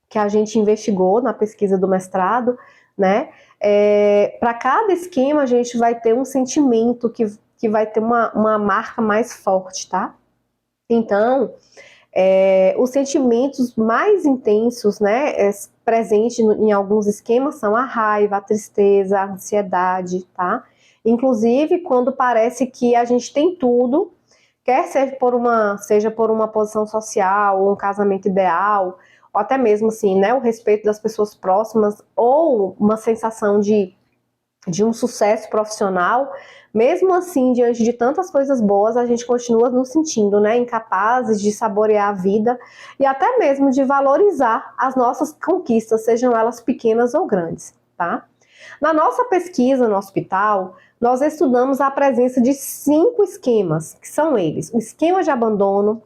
que a gente investigou na pesquisa do mestrado, né, para cada esquema a gente vai ter um sentimento que vai ter uma marca mais forte, tá? Então, os sentimentos mais intensos, né, presentes em alguns esquemas são a raiva, a tristeza, a ansiedade, tá? Inclusive, quando parece que a gente tem tudo, quer seja por uma posição social, ou um casamento ideal, ou até mesmo assim, né, o respeito das pessoas próximas, ou uma sensação de um sucesso profissional, mesmo assim, diante de tantas coisas boas, a gente continua nos sentindo, né, incapazes de saborear a vida e até mesmo de valorizar as nossas conquistas, sejam elas pequenas ou grandes, tá? Na nossa pesquisa no hospital, nós estudamos a presença de 5 esquemas, que são eles: o esquema de abandono,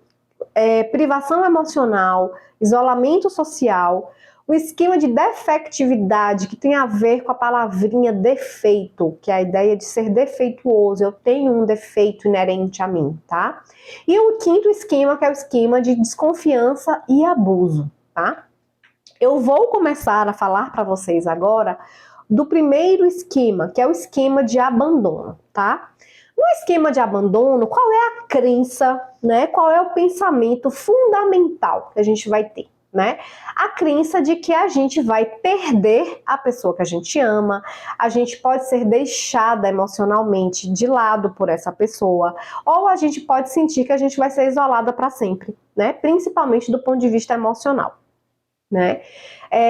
privação emocional, isolamento social, o esquema de defectividade, que tem a ver com a palavrinha defeito, que é a ideia de ser defeituoso, eu tenho um defeito inerente a mim, tá? E o quinto esquema, que é o esquema de desconfiança e abuso, tá? Eu vou começar a falar para vocês agora do primeiro esquema, que é o esquema de abandono, tá? No esquema de abandono, qual é a crença, né? Qual é o pensamento fundamental que a gente vai ter, né? A crença de que a gente vai perder a pessoa que a gente ama, a gente pode ser deixada emocionalmente de lado por essa pessoa, ou a gente pode sentir que a gente vai ser isolada para sempre, né? Principalmente do ponto de vista emocional, né?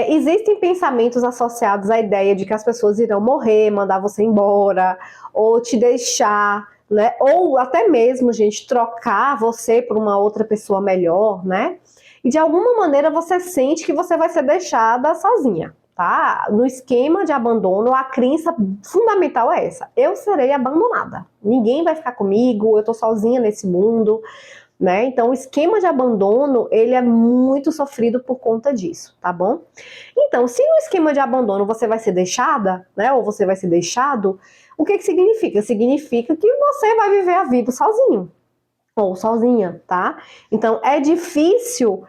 Existem pensamentos associados à ideia de que as pessoas irão morrer, mandar você embora, ou te deixar, né? Ou até mesmo, gente, trocar você por uma outra pessoa melhor, né? E de alguma maneira você sente que você vai ser deixada sozinha, tá? No esquema de abandono, a crença fundamental é essa: eu serei abandonada, ninguém vai ficar comigo, eu tô sozinha nesse mundo, né? Então, o esquema de abandono, ele é muito sofrido por conta disso, tá bom? Então, se no esquema de abandono você vai ser deixada, né, ou você vai ser deixado, o que que significa? Significa que você vai viver a vida sozinho, ou sozinha, tá? Então, é difícil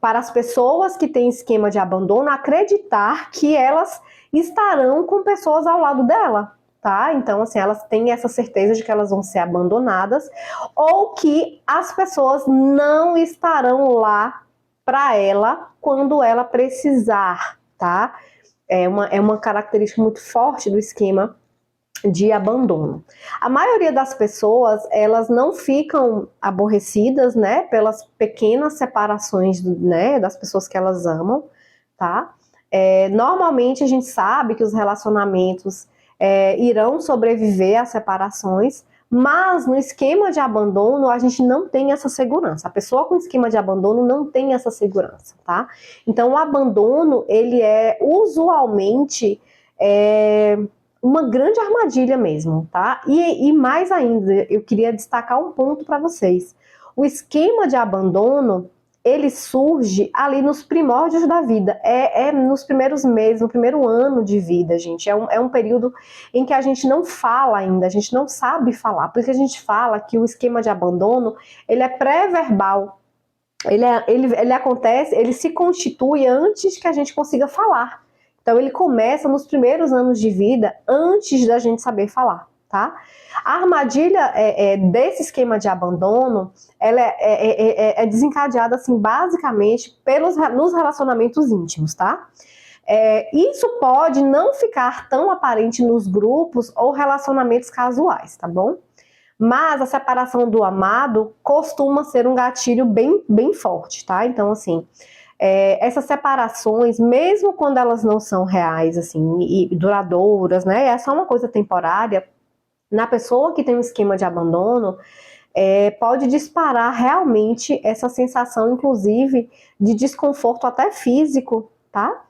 para as pessoas que têm esquema de abandono acreditar que elas estarão com pessoas ao lado dela, tá? Então, assim, elas têm essa certeza de que elas vão ser abandonadas ou que as pessoas não estarão lá para ela quando ela precisar, tá? É uma característica muito forte do esquema de abandono. A maioria das pessoas, elas não ficam aborrecidas, né, pelas pequenas separações, né, das pessoas que elas amam, tá? Normalmente a gente sabe que os relacionamentos irão sobreviver às separações, mas no esquema de abandono a gente não tem essa segurança. A pessoa com esquema de abandono não tem essa segurança, tá? Então o abandono, ele é usualmente uma grande armadilha mesmo, tá? E mais ainda, eu queria destacar um ponto para vocês. O esquema de abandono, ele surge ali nos primórdios da vida, nos primeiros meses, no primeiro ano de vida, gente. É um período em que a gente não fala ainda, a gente não sabe falar, porque a gente fala que o esquema de abandono, ele é pré-verbal, ele acontece, ele se constitui antes que a gente consiga falar. Então, ele começa nos primeiros anos de vida, antes da gente saber falar, tá? A armadilha desse esquema de abandono, ela é desencadeada, assim, basicamente nos relacionamentos íntimos, tá? Isso pode não ficar tão aparente nos grupos ou relacionamentos casuais, tá bom? Mas a separação do amado costuma ser um gatilho bem, bem forte, tá? Então, assim, essas separações, mesmo quando elas não são reais, assim, e duradouras, né? É só uma coisa temporária. Na pessoa que tem um esquema de abandono, pode disparar realmente essa sensação, inclusive, de desconforto até físico, tá?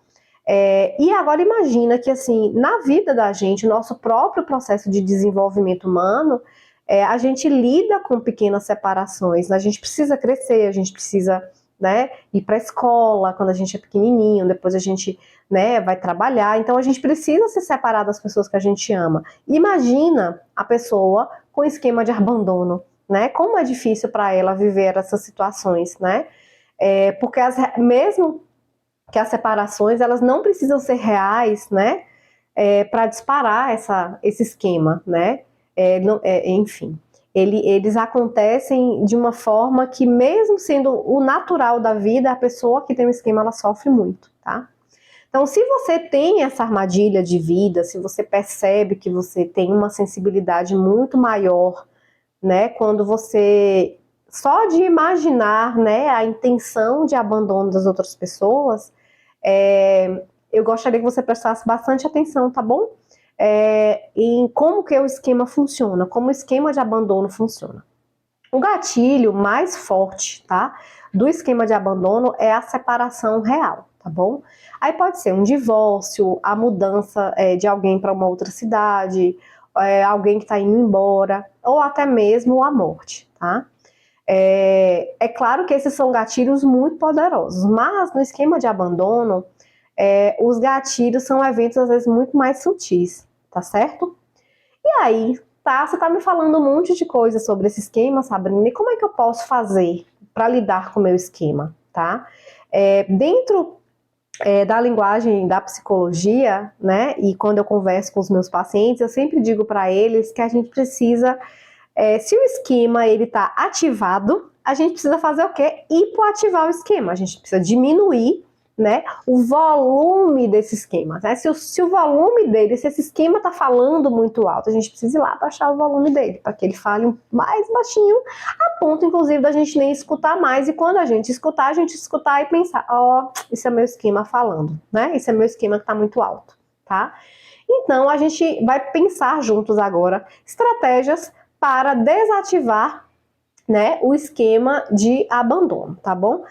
E agora imagina que, assim, na vida da gente, nosso próprio processo de desenvolvimento humano, a gente lida com pequenas separações, a gente precisa crescer, a gente precisa, né, ir para a escola quando a gente é pequenininho, depois a gente, né, vai trabalhar, então a gente precisa se separar das pessoas que a gente ama. Imagina a pessoa com esquema de abandono, né, como é difícil para ela viver essas situações, né, porque mesmo que as separações, elas não precisam ser reais, né, para disparar esse esquema, né, enfim. Eles acontecem de uma forma que, mesmo sendo o natural da vida, a pessoa que tem um esquema, ela sofre muito, tá? Então, se você tem essa armadilha de vida, se você percebe que você tem uma sensibilidade muito maior, né, quando você, só de imaginar, né, a intenção de abandono das outras pessoas, eu gostaria que você prestasse bastante atenção, tá bom? Em como que o esquema funciona, como o esquema de abandono funciona. O gatilho mais forte, tá, do esquema de abandono é a separação real, tá bom? Aí pode ser um divórcio, a mudança de alguém para uma outra cidade, alguém que está indo embora, ou até mesmo a morte, tá? É claro que esses são gatilhos muito poderosos, mas no esquema de abandono, os gatilhos são eventos às vezes muito mais sutis, tá certo? E aí, tá, você tá me falando um monte de coisa sobre esse esquema, Sabrina, e como é que eu posso fazer para lidar com o meu esquema, tá? Dentro da linguagem da psicologia, né, e quando eu converso com os meus pacientes, eu sempre digo para eles que a gente precisa, se o esquema ele tá ativado, a gente precisa fazer o quê? Hipoativar o esquema, a gente precisa diminuir, né, o volume desse esquema, né? Se o volume dele, se esse esquema está falando muito alto, a gente precisa ir lá baixar o volume dele, para que ele fale mais baixinho, a ponto, inclusive, da gente nem escutar mais, e quando a gente escutar e pensar, isso é meu esquema falando, né? Isso é meu esquema que está muito alto, tá? Então, a gente vai pensar juntos agora estratégias para desativar, né, o esquema de abandono, tá bom?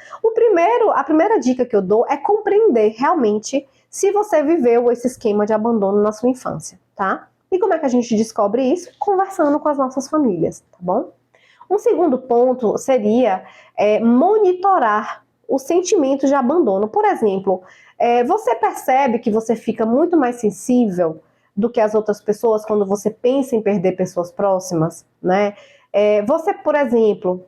A primeira dica que eu dou é compreender realmente se você viveu esse esquema de abandono na sua infância, tá? E como é que a gente descobre isso? Conversando com as nossas famílias, tá bom? Um segundo ponto seria monitorar o sentimento de abandono. Por exemplo, você percebe que você fica muito mais sensível do que as outras pessoas quando você pensa em perder pessoas próximas, né? Você, por exemplo,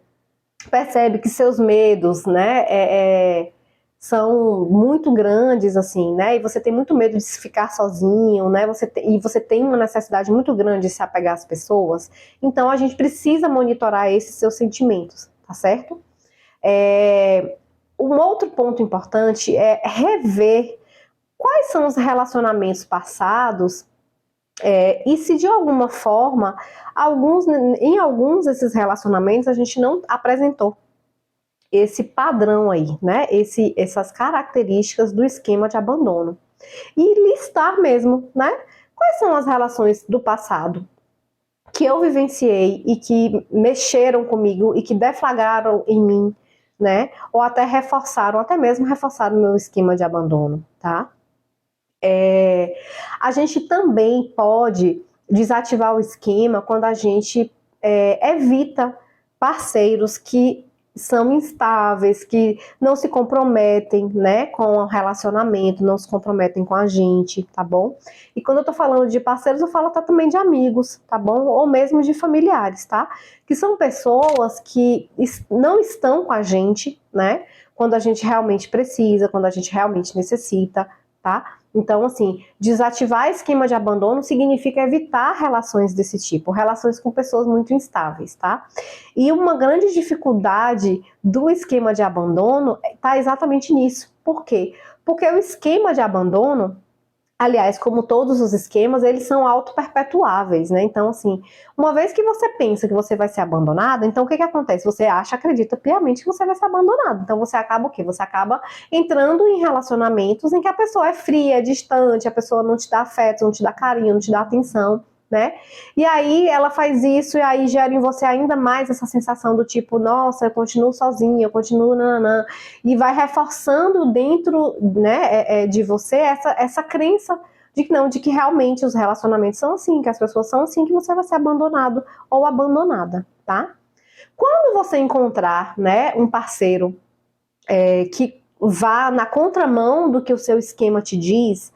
percebe que seus medos, né, são muito grandes, assim, né? E você tem muito medo de ficar sozinho, né? E você tem uma necessidade muito grande de se apegar às pessoas. Então, a gente precisa monitorar esses seus sentimentos, tá certo? Um outro ponto importante é rever quais são os relacionamentos passados e se de alguma forma, em alguns desses relacionamentos a gente não apresentou esse padrão aí, né? Essas características do esquema de abandono. E listar mesmo, né? Quais são as relações do passado que eu vivenciei e que mexeram comigo e que deflagraram em mim, né? Ou até mesmo reforçaram o meu esquema de abandono, tá? A gente também pode desativar o esquema quando a gente evita parceiros que são instáveis, que não se comprometem, né, com o relacionamento, não se comprometem com a gente, tá bom? E quando eu tô falando de parceiros, eu falo até também de amigos, tá bom? Ou mesmo de familiares, tá? Que são pessoas que não estão com a gente, né, quando a gente realmente precisa, quando a gente realmente necessita, tá? Então, assim, desativar esquema de abandono significa evitar relações desse tipo, relações com pessoas muito instáveis, tá? E uma grande dificuldade do esquema de abandono está exatamente nisso. Por quê? Porque o esquema de abandono, aliás, como todos os esquemas, eles são auto-perpetuáveis, né? Então, assim, uma vez que você pensa que você vai ser abandonado, então o que acontece? Você acredita piamente que você vai ser abandonado. Então, você acaba o quê? Você acaba entrando em relacionamentos em que a pessoa é fria, é distante, a pessoa não te dá afeto, não te dá carinho, não te dá atenção, né? E aí ela faz isso e aí gera em você ainda mais essa sensação do tipo, nossa, eu continuo sozinha, eu continuo nananã, e vai reforçando dentro, né, de você essa crença de que realmente os relacionamentos são assim, que as pessoas são assim, que você vai ser abandonado ou abandonada, tá? Quando você encontrar, né, um parceiro que vá na contramão do que o seu esquema te diz,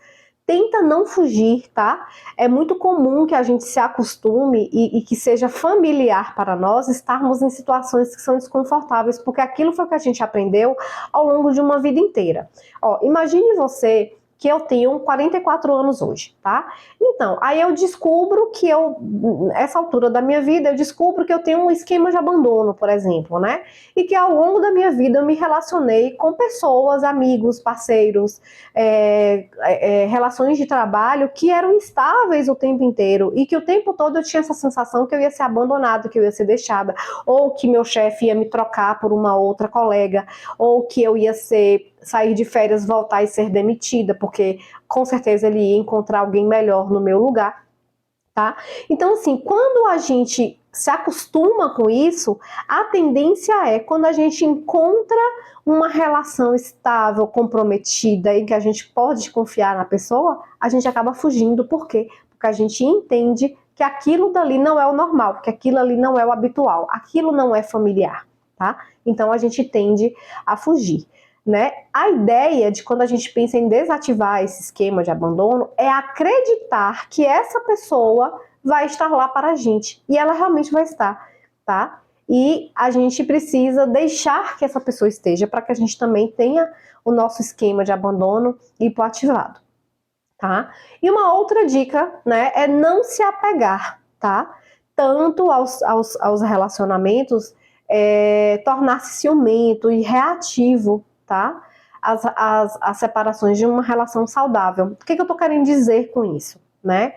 tenta não fugir, tá? É muito comum que a gente se acostume e que seja familiar para nós estarmos em situações que são desconfortáveis, porque aquilo foi o que a gente aprendeu ao longo de uma vida inteira. Ó, imagine você que eu tenho 44 anos hoje, tá? Então, aí eu descubro que essa altura da minha vida, eu descubro que eu tenho um esquema de abandono, por exemplo, né? E que ao longo da minha vida eu me relacionei com pessoas, amigos, parceiros, relações de trabalho que eram instáveis o tempo inteiro e que o tempo todo eu tinha essa sensação que eu ia ser abandonada, que eu ia ser deixada, ou que meu chefe ia me trocar por uma outra colega, ou que eu ia sair de férias, voltar e ser demitida, porque com certeza ele ia encontrar alguém melhor no meu lugar, tá? Então, assim, quando a gente se acostuma com isso, a tendência é, quando a gente encontra uma relação estável, comprometida, em que a gente pode confiar na pessoa, a gente acaba fugindo. Por quê? Porque a gente entende que aquilo dali não é o normal, que aquilo ali não é o habitual, aquilo não é familiar, tá? Então, a gente tende a fugir. Né? A ideia de quando a gente pensa em desativar esse esquema de abandono é acreditar que essa pessoa vai estar lá para a gente, e ela realmente vai estar, tá? E a gente precisa deixar que essa pessoa esteja para que a gente também tenha o nosso esquema de abandono hipoativado, tá? E uma outra dica, né, é não se apegar, tá? Tanto aos relacionamentos, tornar-se ciumento e reativo, tá? As separações de uma relação saudável. O que eu tô querendo dizer com isso, né?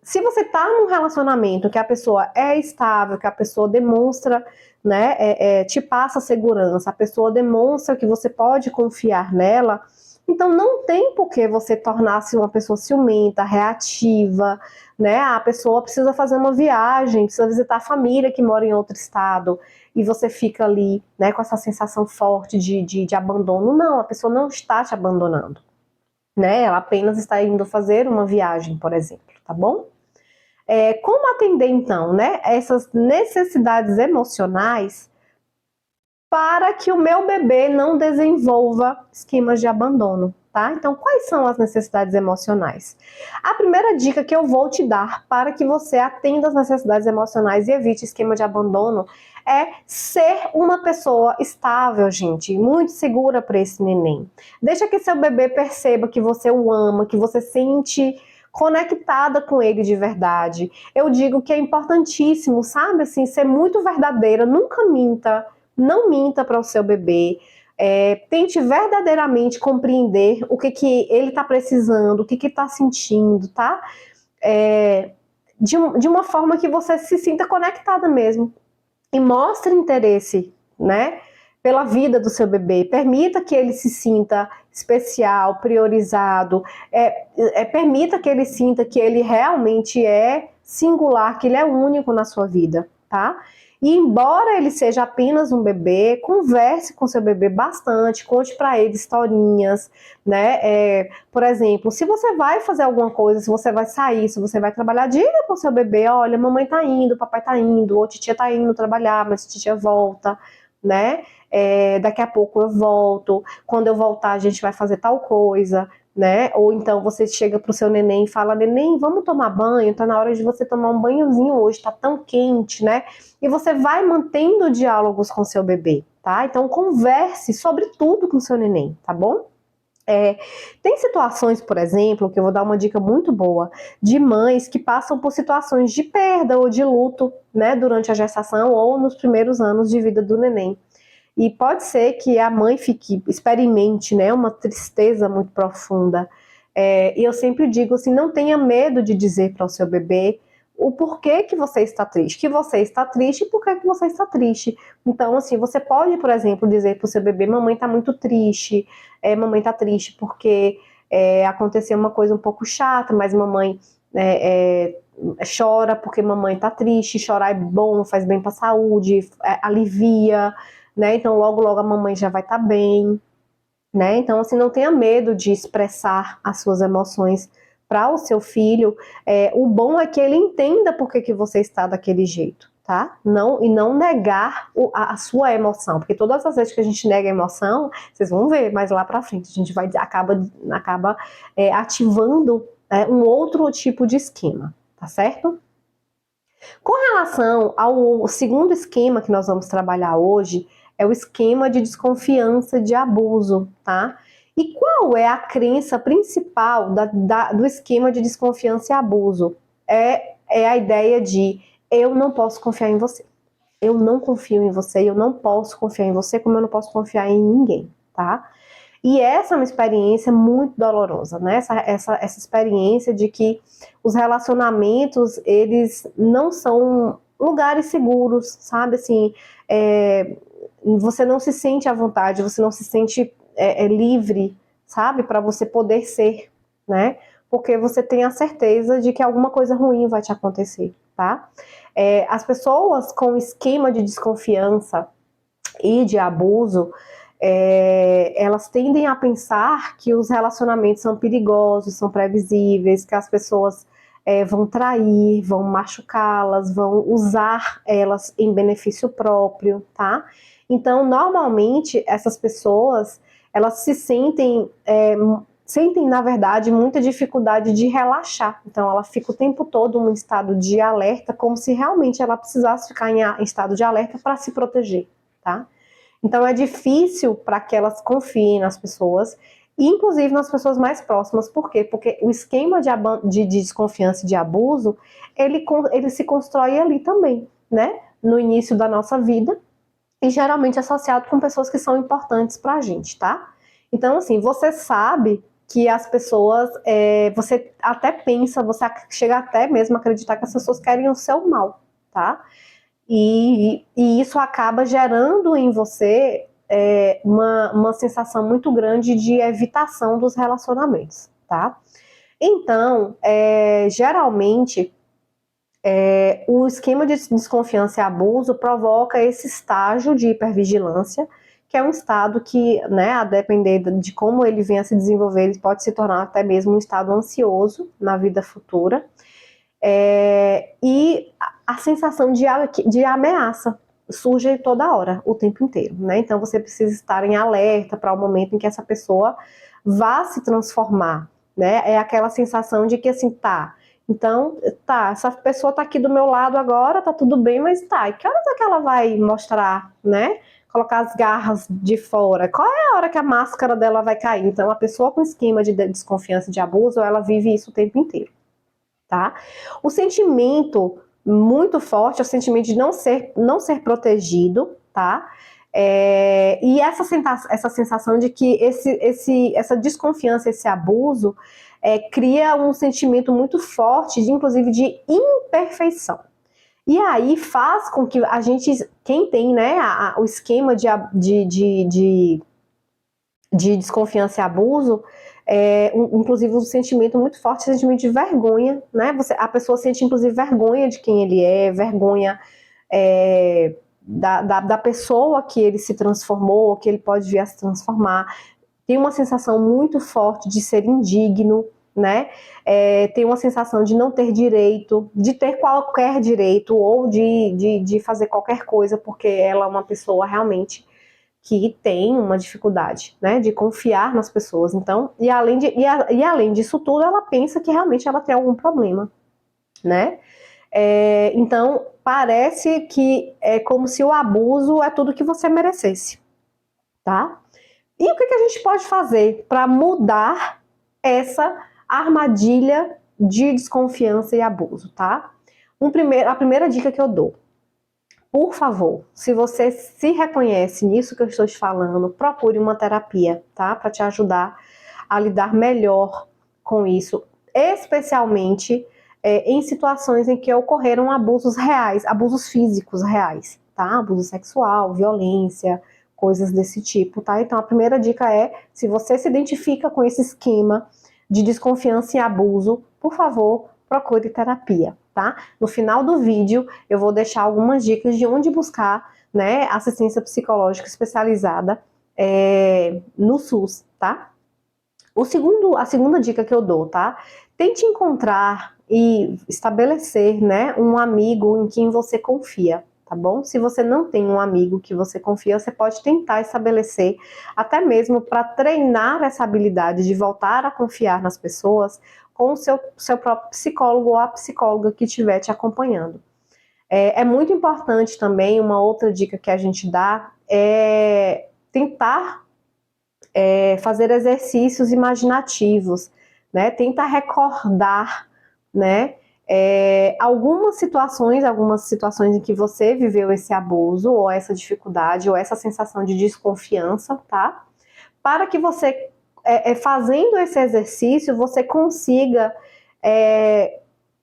Se você tá num relacionamento que a pessoa é estável, que a pessoa demonstra, né, te passa segurança, a pessoa demonstra que você pode confiar nela, então não tem por que você tornar-se uma pessoa ciumenta, reativa, né? A pessoa precisa fazer uma viagem, precisa visitar a família que mora em outro estado, e você fica ali, né, com essa sensação forte de abandono. Não, a pessoa não está te abandonando, né? Ela apenas está indo fazer uma viagem, por exemplo, tá bom? Como atender, então, né, essas necessidades emocionais para que o meu bebê não desenvolva esquemas de abandono, tá? Então, quais são as necessidades emocionais? A primeira dica que eu vou te dar para que você atenda as necessidades emocionais e evite esquema de abandono é ser uma pessoa estável, gente, muito segura para esse neném. Deixa que seu bebê perceba que você o ama, que você sente conectada com ele de verdade. Eu digo que é importantíssimo, sabe, assim, ser muito verdadeira, nunca minta. Não minta para o seu bebê. Tente verdadeiramente compreender o que ele está precisando, o que está sentindo, tá? De uma forma que você se sinta conectada mesmo. E mostre interesse, né? Pela vida do seu bebê. Permita que ele se sinta especial, priorizado. Permita que ele sinta que ele realmente é singular, que ele é único na sua vida, tá? E embora ele seja apenas um bebê, converse com seu bebê bastante, conte para ele historinhas, né? Por exemplo, se você vai fazer alguma coisa, se você vai sair, se você vai trabalhar, diga pro seu bebê, olha, mamãe tá indo, papai tá indo, ou titia tá indo trabalhar, mas titia volta, né? Daqui a pouco eu volto, quando eu voltar a gente vai fazer tal coisa, né? Ou então você chega pro seu neném e fala, neném, vamos tomar banho, tá na hora de você tomar um banhozinho hoje, tá tão quente, né? E você vai mantendo diálogos com seu bebê, tá? Então converse sobre tudo com seu neném, tá bom? Tem situações, por exemplo, que eu vou dar uma dica muito boa, de mães que passam por situações de perda ou de luto, né, durante a gestação ou nos primeiros anos de vida do neném. E pode ser que a mãe experimente, né, uma tristeza muito profunda. E eu sempre digo assim, não tenha medo de dizer para o seu bebê o porquê que você está triste, que você está triste e por que você está triste. Então, assim, você pode, por exemplo, dizer para o seu bebê, mamãe está muito triste, mamãe está triste porque aconteceu uma coisa um pouco chata, mas mamãe chora porque mamãe está triste, chorar é bom, faz bem para a saúde, alivia, né? Então logo logo a mamãe já vai estar bem, né? Então assim, não tenha medo de expressar as suas emoções para o seu filho. O bom é que ele entenda por que você está daquele jeito, tá? Não negar a sua emoção, porque todas as vezes que a gente nega a emoção, vocês vão ver mais lá para frente, a gente acaba ativando um outro tipo de esquema, tá certo? Com relação ao segundo esquema que nós vamos trabalhar hoje, é o esquema de desconfiança de abuso, tá? E qual é a crença principal do esquema de desconfiança e abuso? É a ideia de eu não posso confiar em você. Eu não confio em você, eu não posso confiar em você como eu não posso confiar em ninguém, tá? E essa é uma experiência muito dolorosa, né? Essa experiência de que os relacionamentos, eles não são lugares seguros, sabe? Assim, você não se sente à vontade, você não se sente livre, sabe? Para você poder ser, né? Porque você tem a certeza de que alguma coisa ruim vai te acontecer, tá? As pessoas com esquema de desconfiança e de abuso, elas tendem a pensar que os relacionamentos são perigosos, são previsíveis, que as pessoas vão trair, vão machucá-las, vão usar elas em benefício próprio, tá? Então, normalmente, essas pessoas, elas se sentem, na verdade, muita dificuldade de relaxar. Então, ela fica o tempo todo em estado de alerta, como se realmente ela precisasse ficar em estado de alerta para se proteger, tá? Então é difícil para que elas confiem nas pessoas, inclusive nas pessoas mais próximas. Por quê? Porque o esquema de desconfiança e de abuso, ele se constrói ali também, né? No início da nossa vida, e geralmente associado com pessoas que são importantes para a gente, tá? Então, assim, você sabe que as pessoas, você até pensa, você chega até mesmo a acreditar que as pessoas querem o seu mal, tá? E isso acaba gerando em você uma sensação muito grande de evitação dos relacionamentos, tá? Então, geralmente, o esquema de desconfiança e abuso provoca esse estágio de hipervigilância, que é um estado que, né, a depender de como ele venha a se desenvolver, ele pode se tornar até mesmo um estado ansioso na vida futura. E a sensação de ameaça surge toda hora, o tempo inteiro, né? Então você precisa estar em alerta para o momento em que essa pessoa vá se transformar, né? É aquela sensação de que assim, tá, então, tá, essa pessoa tá aqui do meu lado agora, tá tudo bem, mas tá, e que horas é que ela vai mostrar, né? Colocar as garras de fora? Qual é a hora que a máscara dela vai cair? Então, a pessoa com esquema de desconfiança e de abuso, ela vive isso o tempo inteiro, tá? O sentimento muito forte é o sentimento de não ser protegido, tá? E essa sensação de que essa desconfiança, esse abuso, cria um sentimento muito forte, inclusive de imperfeição. E aí faz com que a gente, quem tem, né, o esquema de desconfiança e abuso, inclusive um sentimento muito forte, um sentimento de vergonha, né? A pessoa sente inclusive vergonha de quem ele é, vergonha da pessoa que ele se transformou, que ele pode vir a se transformar. Tem uma sensação muito forte de ser indigno, né? Tem uma sensação de não ter direito, de ter qualquer direito ou de fazer qualquer coisa, porque ela é uma pessoa realmente que tem uma dificuldade, né, de confiar nas pessoas. Então, e além disso tudo, ela pensa que realmente ela tem algum problema, né? Então, parece que é como se o abuso é tudo que você merecesse, tá? E o que a gente pode fazer para mudar essa armadilha de desconfiança e abuso, tá? A primeira dica que eu dou: por favor, se você se reconhece nisso que eu estou te falando, procure uma terapia, tá? Para te ajudar a lidar melhor com isso, especialmente em situações em que ocorreram abusos reais, abusos físicos reais, tá? Abuso sexual, violência, coisas desse tipo, tá? Então a primeira dica é, se você se identifica com esse esquema de desconfiança e abuso, por favor, procure terapia, tá? No final do vídeo eu vou deixar algumas dicas de onde buscar, né, assistência psicológica especializada no SUS, tá? A segunda dica que eu dou, tá? Tente encontrar e estabelecer, né, um amigo em quem você confia, tá bom? Se você não tem um amigo que você confia, você pode tentar estabelecer, até mesmo para treinar essa habilidade de voltar a confiar nas pessoas, com o seu próprio psicólogo ou a psicóloga que estiver te acompanhando. É muito importante também, uma outra dica que a gente dá é tentar fazer exercícios imaginativos, né? Tenta recordar, né? Algumas situações em que você viveu esse abuso, ou essa dificuldade, ou essa sensação de desconfiança, tá? Para que você, fazendo esse exercício, você consiga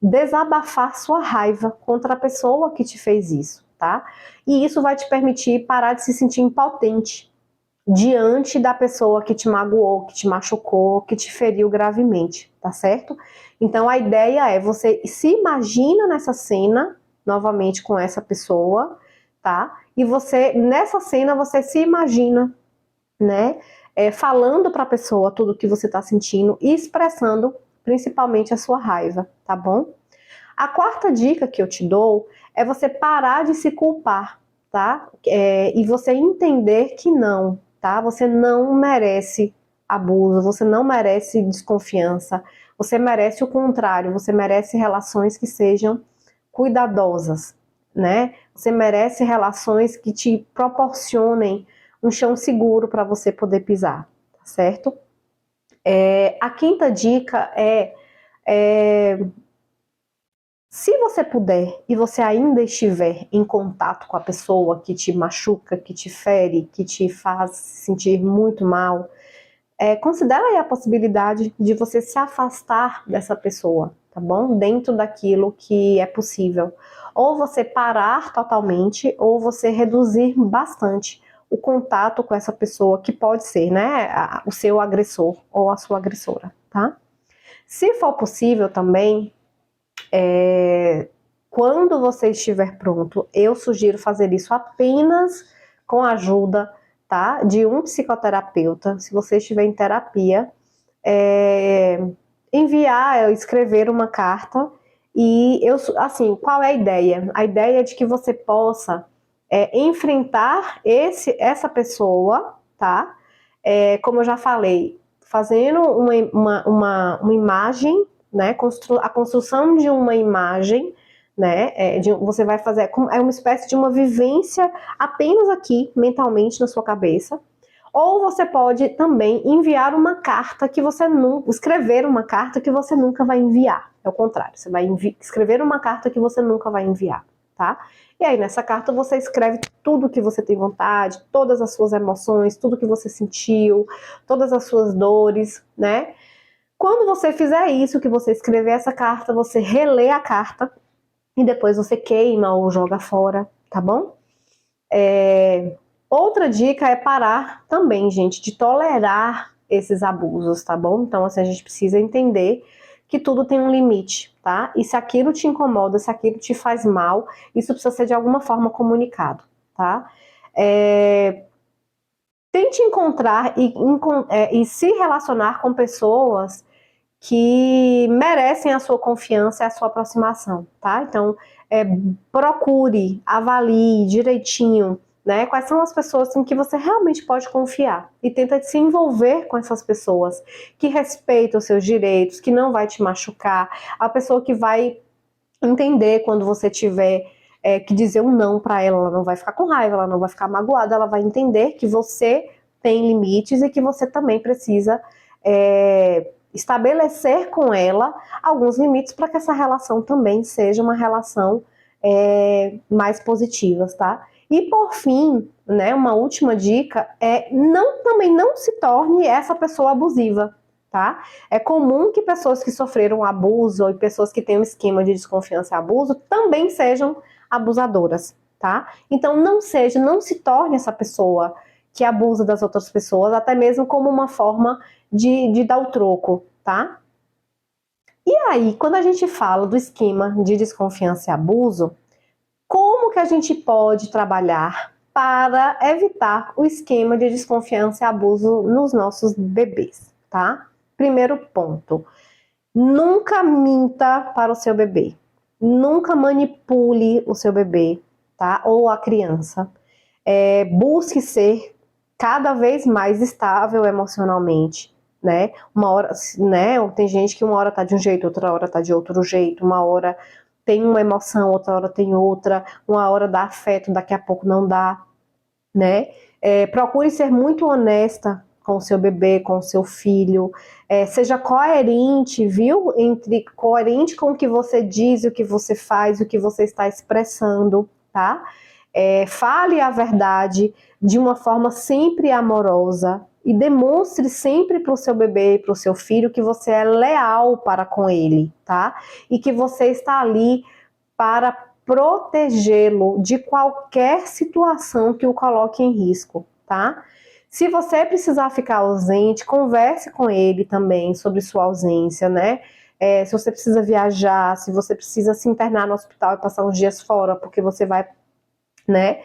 desabafar sua raiva contra a pessoa que te fez isso, tá? E isso vai te permitir parar de se sentir impotente diante da pessoa que te magoou, que te machucou, que te feriu gravemente, tá certo? Então a ideia é, você se imagina nessa cena, novamente com essa pessoa, tá? E nessa cena, você se imagina, né, falando para a pessoa tudo o que você está sentindo e expressando principalmente a sua raiva, tá bom? A quarta dica que eu te dou é você parar de se culpar, tá? E você entender que não, tá? Você não merece abuso, você não merece desconfiança, você merece o contrário, você merece relações que sejam cuidadosas, né? Você merece relações que te proporcionem um chão seguro para você poder pisar, tá certo? A quinta dica se você puder e você ainda estiver em contato com a pessoa que te machuca, que te fere, que te faz sentir muito mal, considere aí a possibilidade de você se afastar dessa pessoa, tá bom? Dentro daquilo que é possível. Ou você parar totalmente, ou você reduzir bastante o contato com essa pessoa, que pode ser, né, o seu agressor ou a sua agressora, tá? Se for possível também, quando você estiver pronto, eu sugiro fazer isso apenas com a ajuda, tá, de um psicoterapeuta. Se você estiver em terapia, escrever uma carta E eu, assim, qual é a ideia? A ideia é de que você possa enfrentar essa pessoa, tá? Como eu já falei, fazendo uma imagem, né? A construção de uma imagem, né? Você vai fazer, é uma espécie de uma vivência apenas aqui, mentalmente, na sua cabeça. Ou você pode também enviar uma carta que você nunca, escrever uma carta que você nunca vai enviar. É o contrário, você vai escrever uma carta que você nunca vai enviar, tá? E aí nessa carta você escreve tudo que você tem vontade, todas as suas emoções, tudo que você sentiu, todas as suas dores, né? Quando você fizer isso, que você escrever essa carta, você relê a carta e depois você queima ou joga fora, tá bom? Outra dica é parar também, gente, de tolerar esses abusos, tá bom? Então, assim, a gente precisa entender que tudo tem um limite, tá? E se aquilo te incomoda, se aquilo te faz mal, isso precisa ser de alguma forma comunicado, tá? Tente encontrar e se relacionar com pessoas que merecem a sua confiança e a sua aproximação, tá? Então, procure, avalie direitinho, né? Quais são as pessoas em que você realmente pode confiar e tenta se envolver com essas pessoas que respeitam os seus direitos, que não vai te machucar, a pessoa que vai entender quando você tiver que dizer um não para ela não vai ficar com raiva, ela não vai ficar magoada, ela vai entender que você tem limites e que você também precisa estabelecer com ela alguns limites para que essa relação também seja uma relação mais positiva, tá? E por fim, né, uma última dica também não se torne essa pessoa abusiva, tá? É comum que pessoas que sofreram abuso e pessoas que têm um esquema de desconfiança e abuso também sejam abusadoras, tá? Então não se torne essa pessoa que abusa das outras pessoas, até mesmo como uma forma de dar o troco, tá? E aí, quando a gente fala do esquema de desconfiança e abuso, como que a gente pode trabalhar para evitar o esquema de desconfiança e abuso nos nossos bebês, tá? Primeiro ponto, nunca minta para o seu bebê, nunca manipule o seu bebê, tá? Ou a criança. Busque ser cada vez mais estável emocionalmente, né? Uma hora, né? Tem gente que uma hora tá de um jeito, outra hora tá de outro jeito, uma hora tem uma emoção, outra hora tem outra, uma hora dá afeto, daqui a pouco não dá, né? Procure ser muito honesta com o seu bebê, com o seu filho, seja coerente, viu? Coerente com o que você diz, o que você faz, o que você está expressando, tá? Fale a verdade de uma forma sempre amorosa e demonstre sempre para o seu bebê e para o seu filho que você é leal para com ele, tá? E que você está ali para protegê-lo de qualquer situação que o coloque em risco, tá? Se você precisar ficar ausente, converse com ele também sobre sua ausência, né? Se você precisa viajar, se você precisa se internar no hospital e passar uns dias fora, porque você vai, né?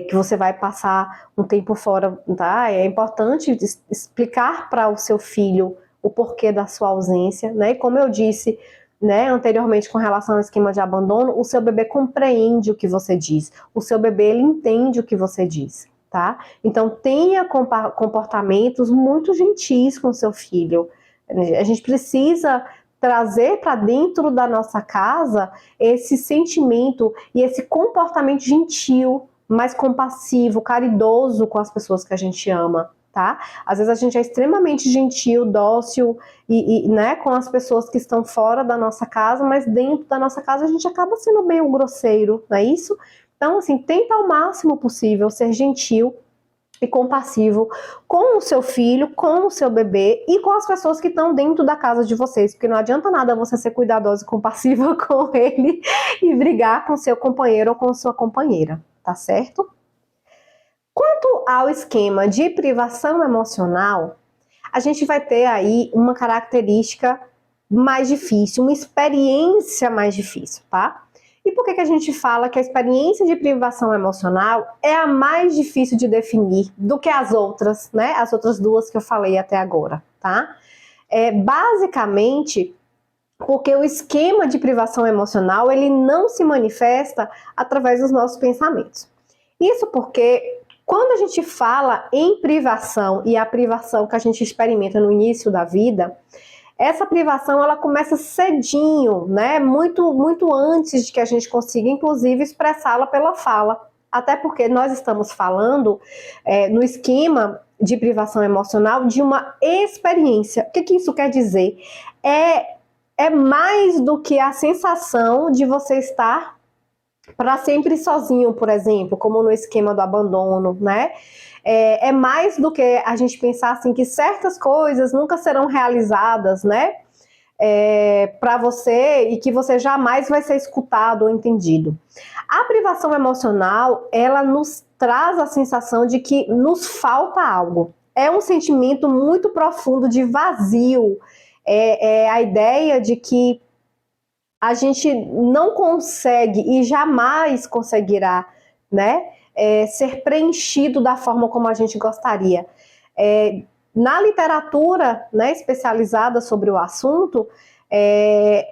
Que você vai passar um tempo fora, tá? É importante explicar para o seu filho o porquê da sua ausência, né? E como eu disse, né, anteriormente com relação ao esquema de abandono, o seu bebê compreende o que você diz, o seu bebê ele entende o que você diz, tá? Então tenha comportamentos muito gentis com o seu filho. A gente precisa trazer para dentro da nossa casa esse sentimento e esse comportamento gentil, mais compassivo, caridoso com as pessoas que a gente ama, tá? Às vezes a gente é extremamente gentil, dócil né, com as pessoas que estão fora da nossa casa, mas dentro da nossa casa a gente acaba sendo meio grosseiro, não é isso? Então, assim, tenta ao máximo possível ser gentil e compassivo com o seu filho, com o seu bebê e com as pessoas que estão dentro da casa de vocês, porque não adianta nada você ser cuidadosa e compassiva com ele e brigar com seu companheiro ou com sua companheira, tá certo? Quanto ao esquema de privação emocional, a gente vai ter aí uma característica mais difícil, uma experiência mais difícil, tá? E por que a gente fala que a experiência de privação emocional é a mais difícil de definir do que as outras, né? As outras duas que eu falei até agora, tá? Basicamente, Porque o esquema de privação emocional, ele não se manifesta através dos nossos pensamentos. Isso porque quando a gente fala em privação e a privação que a gente experimenta no início da vida, essa privação ela começa cedinho, né? Muito antes de que a gente consiga, inclusive, expressá-la pela fala. Até porque nós estamos falando no esquema de privação emocional de uma experiência. O que isso quer dizer? É mais do que a sensação de você estar para sempre sozinho, por exemplo, como no esquema do abandono, né? É mais do que a gente pensar assim que certas coisas nunca serão realizadas, né? Para você e que você jamais vai ser escutado ou entendido. A privação emocional, ela nos traz a sensação de que nos falta algo. É um sentimento muito profundo de vazio. É a ideia de que a gente não consegue e jamais conseguirá, né, ser preenchido da forma como a gente gostaria. Na literatura, né, especializada sobre o assunto,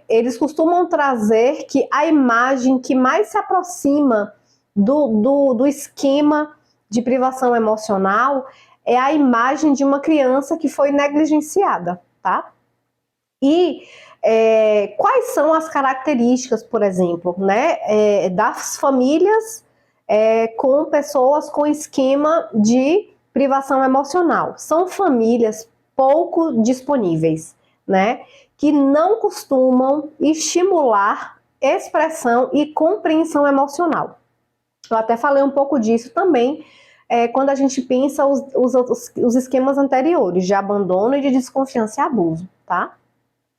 eles costumam trazer que a imagem que mais se aproxima do esquema de privação emocional é a imagem de uma criança que foi negligenciada, tá? E quais são as características, por exemplo, né, das famílias com pessoas com esquema de privação emocional? São famílias pouco disponíveis, né, que não costumam estimular expressão e compreensão emocional. Eu até falei um pouco disso também quando a gente pensa os esquemas anteriores de abandono e de desconfiança e abuso, tá?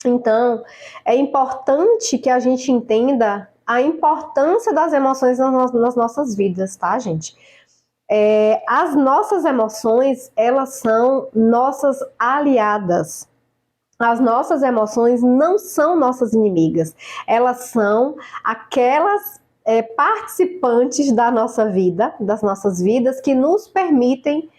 Então, é importante que a gente entenda a importância das emoções nas nossas vidas, tá, gente? As nossas emoções, elas são nossas aliadas. As nossas emoções não são nossas inimigas. Elas são aquelas participantes da nossa vida, das nossas vidas, que nos permitem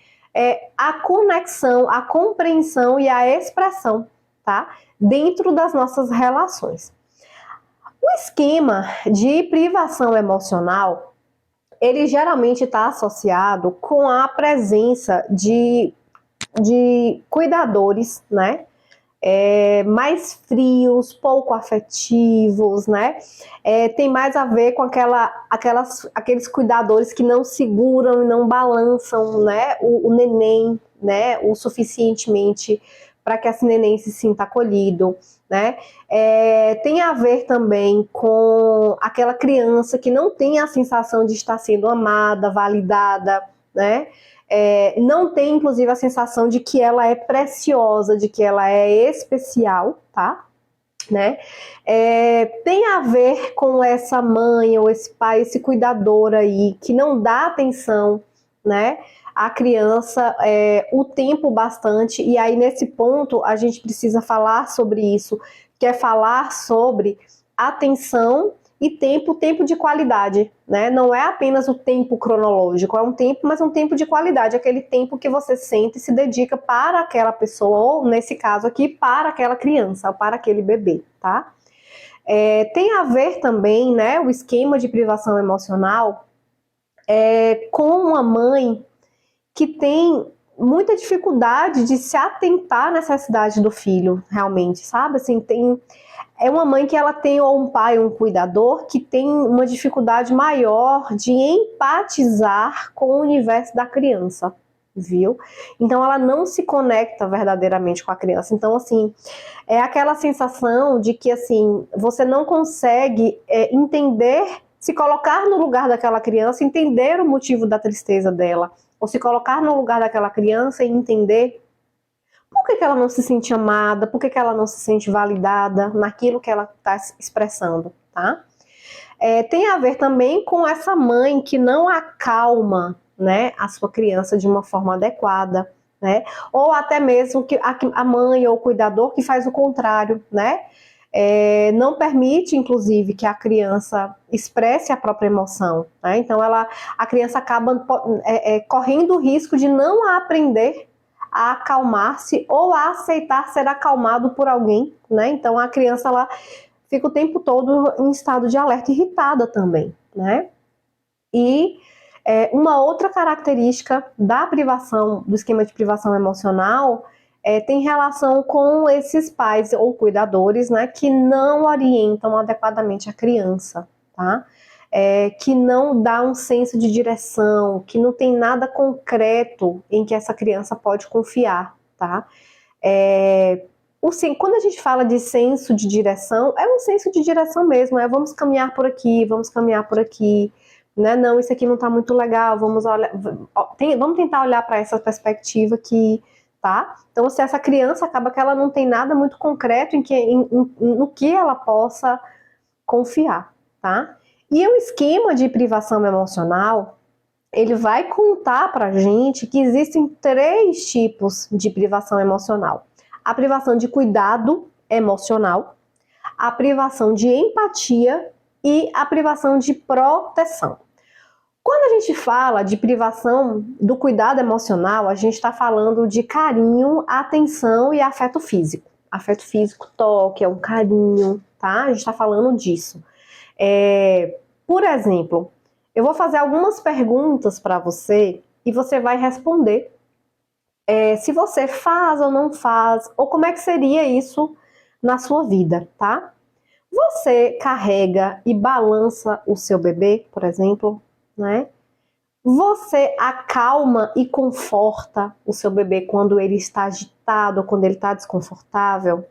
a conexão, a compreensão e a expressão, tá? Dentro das nossas relações. O esquema de privação emocional, ele geralmente está associado com a presença de cuidadores, né? Mais frios, pouco afetivos, né? Tem mais a ver com aqueles cuidadores que não seguram e não balançam, né? O neném, né? O suficientemente para que esse neném se sinta acolhido, né? Tem a ver também com aquela criança que não tem a sensação de estar sendo amada, validada, né? Não tem, inclusive, a sensação de que ela é preciosa, de que ela é especial, tá? Né? Tem a ver com essa mãe ou esse pai, esse cuidador aí, que não dá atenção, né? A criança o tempo bastante, e aí nesse ponto a gente precisa falar sobre isso, que é falar sobre atenção e tempo de qualidade, né? Não é apenas o tempo cronológico, é um tempo, mas um tempo de qualidade, aquele tempo que você sente e se dedica para aquela pessoa, ou nesse caso aqui, para aquela criança, ou para aquele bebê, tá? Tem a ver também, né, o esquema de privação emocional com uma mãe que tem muita dificuldade de se atentar à necessidade do filho, realmente, sabe? Assim, é uma mãe que ela tem, ou um pai, um cuidador, que tem uma dificuldade maior de empatizar com o universo da criança, viu? Então, ela não se conecta verdadeiramente com a criança. Então, assim, é aquela sensação de que, assim, você não consegue entender, se colocar no lugar daquela criança, entender o motivo da tristeza dela, ou se colocar no lugar daquela criança e entender por que ela não se sente amada, por que ela não se sente validada naquilo que ela está expressando, tá? Tem a ver também com essa mãe que não acalma, né, a sua criança de uma forma adequada, né? Ou até mesmo que a mãe ou o cuidador que faz o contrário, né? Não permite, inclusive, que a criança expresse a própria emoção, né? Então a criança acaba correndo o risco de não aprender a acalmar-se ou a aceitar ser acalmado por alguém, né? Então a criança ela fica o tempo todo em estado de alerta, irritada também, né? E uma outra característica da privação, do esquema de privação emocional, tem relação com esses pais ou cuidadores, né, que não orientam adequadamente a criança, tá? Que não dá um senso de direção, que não tem nada concreto em que essa criança pode confiar, tá? Quando a gente fala de senso de direção, é um senso de direção mesmo, vamos caminhar por aqui, né? Não, isso aqui não está muito legal, vamos tentar olhar para essa perspectiva aqui, tá? Então, se essa criança acaba que ela não tem nada muito concreto no que ela possa confiar, tá? E o esquema de privação emocional, ele vai contar pra gente que existem 3 tipos de privação emocional. A privação de cuidado emocional, a privação de empatia e a privação de proteção. Quando a gente fala de privação do cuidado emocional, a gente está falando de carinho, atenção e afeto físico. Afeto físico, toque, é um carinho, tá? A gente está falando disso. Por exemplo, eu vou fazer algumas perguntas para você e você vai responder se você faz ou não faz, ou como é que seria isso na sua vida, tá? Você carrega e balança o seu bebê, por exemplo, né? Você acalma e conforta o seu bebê quando ele está agitado, quando ele está desconfortável?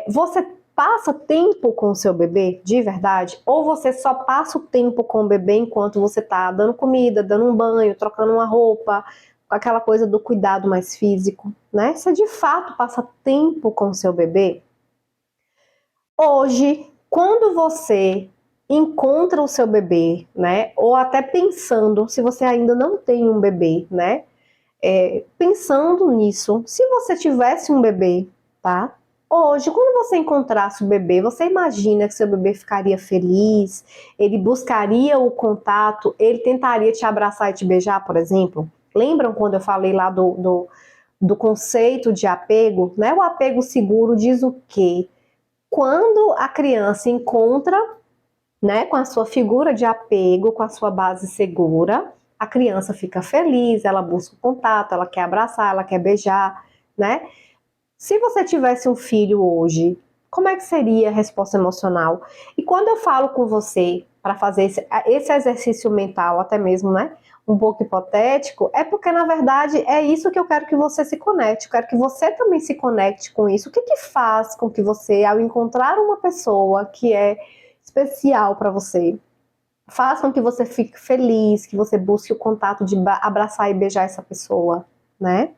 Você passa tempo com o seu bebê, de verdade? Ou você só passa o tempo com o bebê enquanto você está dando comida, dando um banho, trocando uma roupa, aquela coisa do cuidado mais físico, né? Você de fato passa tempo com o seu bebê? Hoje, quando você encontra o seu bebê, né? Ou até pensando, se você ainda não tem um bebê, né? Pensando nisso, se você tivesse um bebê, tá? Hoje, quando você encontrasse o bebê, você imagina que seu bebê ficaria feliz? Ele buscaria o contato? Ele tentaria te abraçar e te beijar, por exemplo? Lembram quando eu falei lá do conceito de apego, né? O apego seguro diz o quê? Quando a criança encontra, né, com a sua figura de apego, com a sua base segura, a criança fica feliz, ela busca o contato, ela quer abraçar, ela quer beijar, né? Se você tivesse um filho hoje, como é que seria a resposta emocional? E quando eu falo com você para fazer esse exercício mental, até mesmo, né, um pouco hipotético, é porque, na verdade, é isso que eu quero que você se conecte. Eu quero que você também se conecte com isso. O que faz com que você, ao encontrar uma pessoa que é especial para você, faz com que você fique feliz, que você busque o contato de abraçar e beijar essa pessoa, né?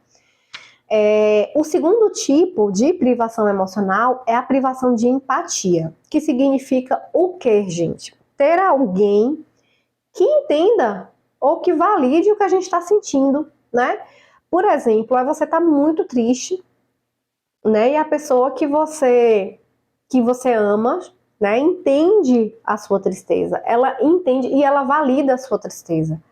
O segundo tipo de privação emocional é a privação de empatia, que significa o quê, gente? Ter alguém que entenda ou que valide o que a gente está sentindo, né? Por exemplo, você está muito triste, né? E a pessoa que você ama, né, entende a sua tristeza. Ela entende e ela valida a sua tristeza.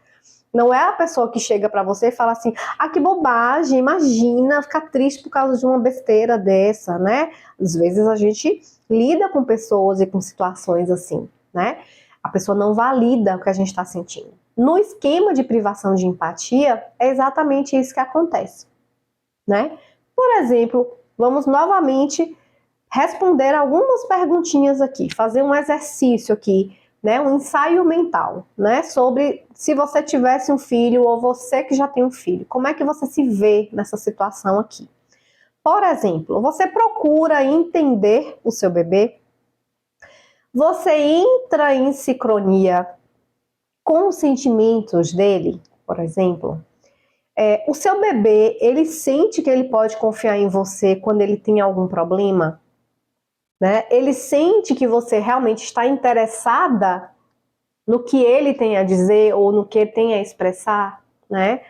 Não é a pessoa que chega pra você e fala assim, que bobagem, imagina ficar triste por causa de uma besteira dessa, né? Às vezes a gente lida com pessoas e com situações assim, né? A pessoa não valida o que a gente está sentindo. No esquema de privação de empatia, é exatamente isso que acontece, né? Por exemplo, vamos novamente responder algumas perguntinhas aqui, fazer um exercício aqui, né, um ensaio mental, né, sobre se você tivesse um filho ou você que já tem um filho, como é que você se vê nessa situação aqui? Por exemplo, você procura entender o seu bebê? Você entra em sincronia com os sentimentos dele, por exemplo? O seu bebê, ele sente que ele pode confiar em você quando ele tem algum problema? Né? Ele sente que você realmente está interessada no que ele tem a dizer ou no que ele tem a expressar, né?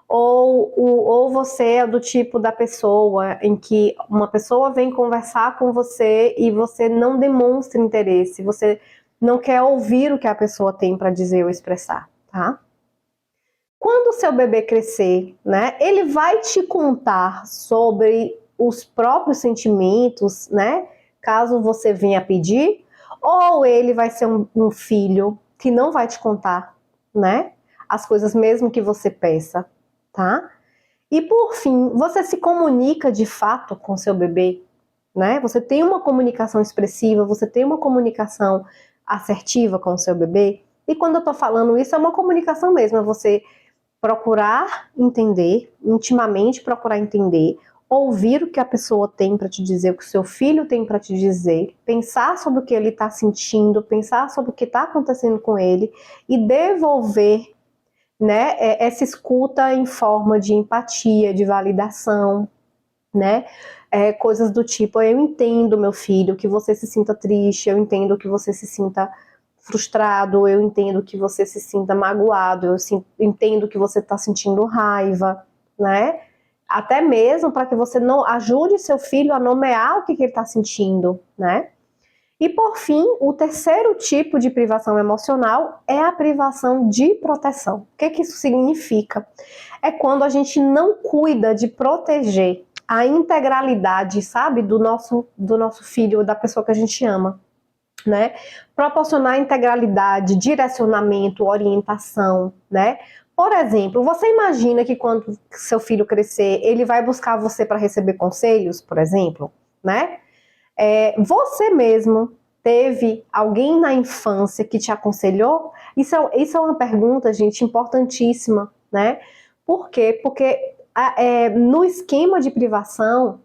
Ou você é do tipo da pessoa em que uma pessoa vem conversar com você e você não demonstra interesse, você não quer ouvir o que a pessoa tem para dizer ou expressar, tá? Quando o seu bebê crescer, né, ele vai te contar sobre os próprios sentimentos, né, caso você venha pedir, ou ele vai ser um filho que não vai te contar, né, as coisas mesmo que você peça, tá? E por fim, você se comunica de fato com seu bebê, né? Você tem uma comunicação expressiva, você tem uma comunicação assertiva com o seu bebê. E quando eu tô falando isso, é uma comunicação mesmo, é você procurar entender, intimamente procurar entender, ouvir o que a pessoa tem para te dizer, o que o seu filho tem para te dizer, pensar sobre o que ele está sentindo, pensar sobre o que está acontecendo com ele e devolver, né, essa escuta em forma de empatia, de validação, né? Coisas do tipo, eu entendo, meu filho, que você se sinta triste, eu entendo que você se sinta frustrado, eu entendo que você se sinta magoado, eu entendo que você está sentindo raiva, né? Até mesmo para que você não ajude seu filho a nomear o que ele está sentindo, né? E por fim, o terceiro tipo de privação emocional é a privação de proteção. O que isso significa? É quando a gente não cuida de proteger a integralidade, sabe, do nosso filho, da pessoa que a gente ama, né? Proporcionar integralidade, direcionamento, orientação, né? Por exemplo, você imagina que quando seu filho crescer, ele vai buscar você para receber conselhos, por exemplo, né? Você mesmo teve alguém na infância que te aconselhou? Isso é uma pergunta, gente, importantíssima, né? Por quê? Porque no esquema de privação,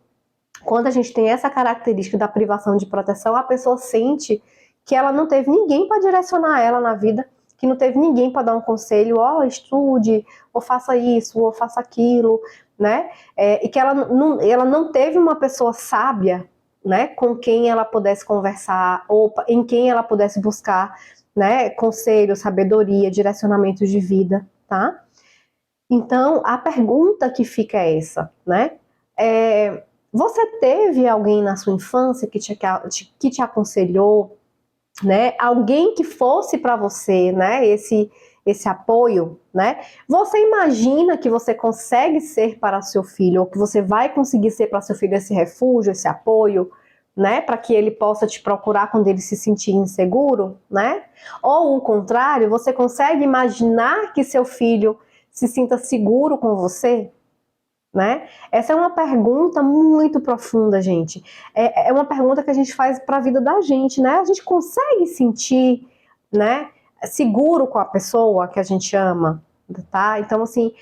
quando a gente tem essa característica da privação de proteção, a pessoa sente que ela não teve ninguém para direcionar ela na vida, que não teve ninguém para dar um conselho, estude, ou faça isso, ou faça aquilo, né? E que ela não teve uma pessoa sábia, né, com quem ela pudesse conversar, ou em quem ela pudesse buscar, né, conselho, sabedoria, direcionamento de vida, tá? Então, a pergunta que fica é essa, né? Você teve alguém na sua infância que te aconselhou, né? Alguém que fosse para você, né? Esse apoio, né? Você imagina que você consegue ser para seu filho, ou que você vai conseguir ser para seu filho esse refúgio, esse apoio, né? Para que ele possa te procurar quando ele se sentir inseguro, né? Ou o contrário, você consegue imaginar que seu filho se sinta seguro com você, né? Essa é uma pergunta muito profunda, gente. É uma pergunta que a gente faz para a vida da gente, né? A gente consegue sentir, né, seguro com a pessoa que a gente ama, tá? Então, assim,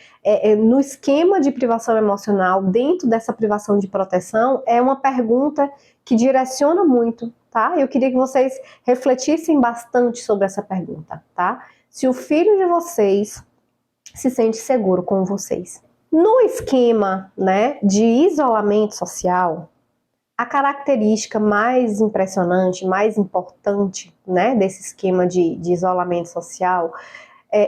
no esquema de privação emocional, dentro dessa privação de proteção, é uma pergunta que direciona muito, tá? Eu queria que vocês refletissem bastante sobre essa pergunta, tá? Se o filho de vocês se sente seguro com vocês. No esquema, né, de isolamento social, a característica mais impressionante, mais importante, né, desse esquema de isolamento social,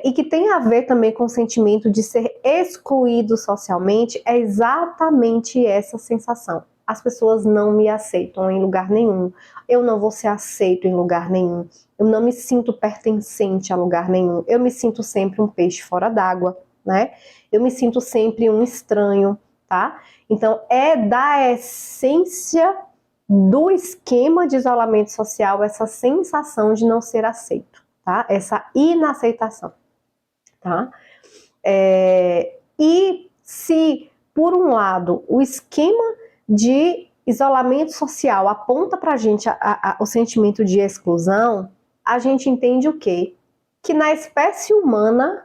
e que tem a ver também com o sentimento de ser excluído socialmente, é exatamente essa sensação. As pessoas não me aceitam em lugar nenhum, eu não vou ser aceito em lugar nenhum, eu não me sinto pertencente a lugar nenhum, eu me sinto sempre um peixe fora d'água, né? Eu me sinto sempre um estranho, tá? Então, é da essência do esquema de isolamento social essa sensação de não ser aceito, tá? Essa inaceitação, tá? E se, por um lado, o esquema de isolamento social aponta pra gente o sentimento de exclusão, a gente entende o quê? Que na espécie humana,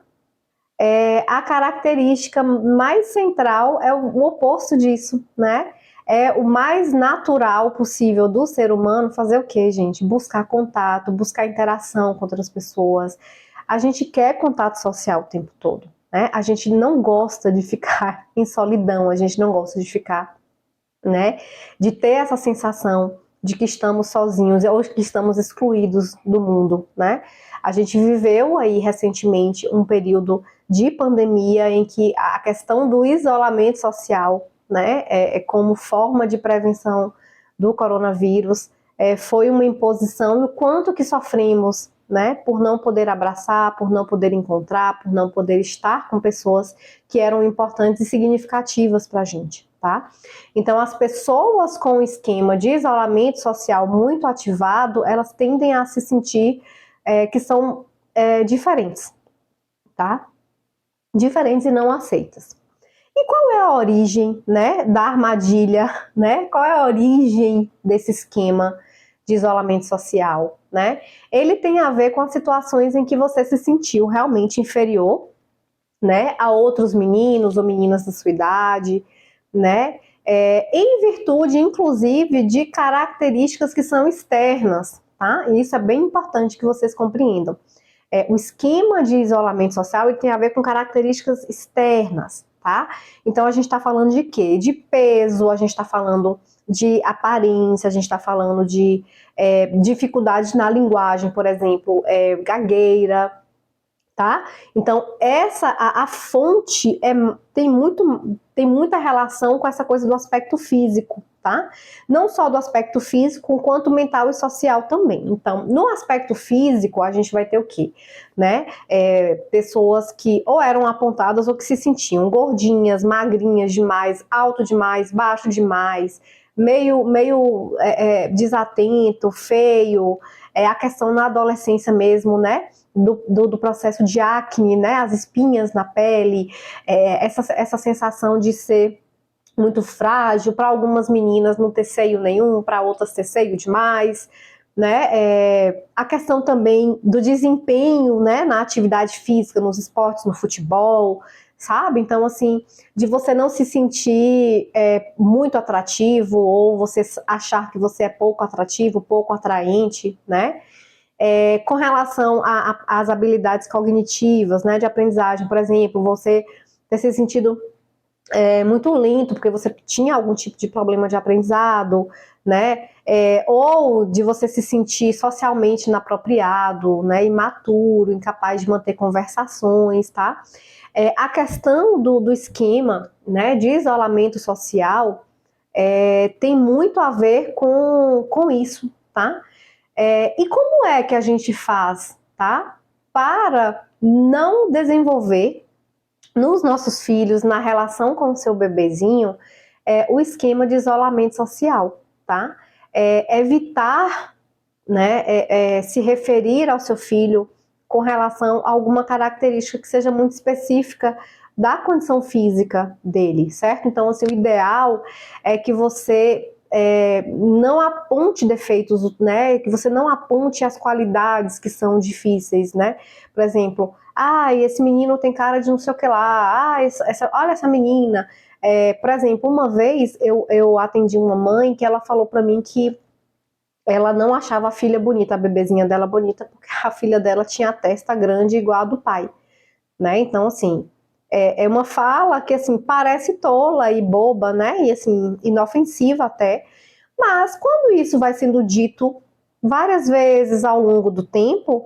a característica mais central é o oposto disso, né? É o mais natural possível do ser humano fazer o quê, gente? Buscar contato, buscar interação com outras pessoas. A gente quer contato social o tempo todo, né? A gente não gosta de ficar em solidão, a gente não gosta de ficar, né? De ter essa sensação de que estamos sozinhos ou que estamos excluídos do mundo, né? A gente viveu aí recentemente um período de pandemia em que a questão do isolamento social, né, como forma de prevenção do coronavírus, foi uma imposição, e o quanto que sofremos, né? Por não poder abraçar, por não poder encontrar, por não poder estar com pessoas que eram importantes e significativas para a gente, tá? Então, as pessoas com o esquema de isolamento social muito ativado, elas tendem a se sentir que são diferentes, tá? Diferentes e não aceitas. E qual é a origem, né, da armadilha, né? Qual é a origem desse esquema de isolamento social, né? Ele tem a ver com as situações em que você se sentiu realmente inferior, né, a outros meninos ou meninas da sua idade, né? Em virtude, inclusive, de características que são externas, tá? E isso é bem importante que vocês compreendam. O esquema de isolamento social ele tem a ver com características externas, tá? Então a gente está falando de quê? De peso, a gente está falando de aparência, a gente está falando de dificuldades na linguagem, por exemplo, gagueira, tá? Então a fonte tem muita relação com essa coisa do aspecto físico, tá? Não só do aspecto físico, quanto mental e social também. Então, no aspecto físico, a gente vai ter o quê? Né? Pessoas que ou eram apontadas ou que se sentiam gordinhas, magrinhas demais, alto demais, baixo demais, meio desatento, feio, a questão na adolescência mesmo, né? Do processo de acne, né? As espinhas na pele, essa sensação de ser muito frágil, para algumas meninas não ter seio nenhum, para outras ter seio demais, né? A questão também do desempenho, né, na atividade física, nos esportes, no futebol, sabe? Então, assim, de você não se sentir muito atrativo, ou você achar que você é pouco atrativo, pouco atraente, né? Com relação às habilidades cognitivas, né, de aprendizagem, por exemplo, você ter se sentido muito lento, porque você tinha algum tipo de problema de aprendizado, né? Ou de você se sentir socialmente inapropriado, né? Imaturo, incapaz de manter conversações, tá? A questão do esquema, né, de isolamento social tem muito a ver com isso, tá? E como é que a gente faz, tá? Para não desenvolver nos nossos filhos, na relação com o seu bebezinho, o esquema de isolamento social, tá? Evitar, né, se referir ao seu filho com relação a alguma característica que seja muito específica da condição física dele, certo? Então, assim, o ideal é que você não aponte defeitos, né? Que você não aponte as qualidades que são difíceis, né? Por exemplo, esse menino tem cara de não sei o que lá, olha essa menina. Por exemplo, uma vez eu atendi uma mãe que ela falou para mim que ela não achava a filha bonita, a bebezinha dela bonita, porque a filha dela tinha a testa grande igual a do pai, né? Então, assim, é uma fala que, assim, parece tola e boba, né? E, assim, inofensiva até, mas quando isso vai sendo dito várias vezes ao longo do tempo,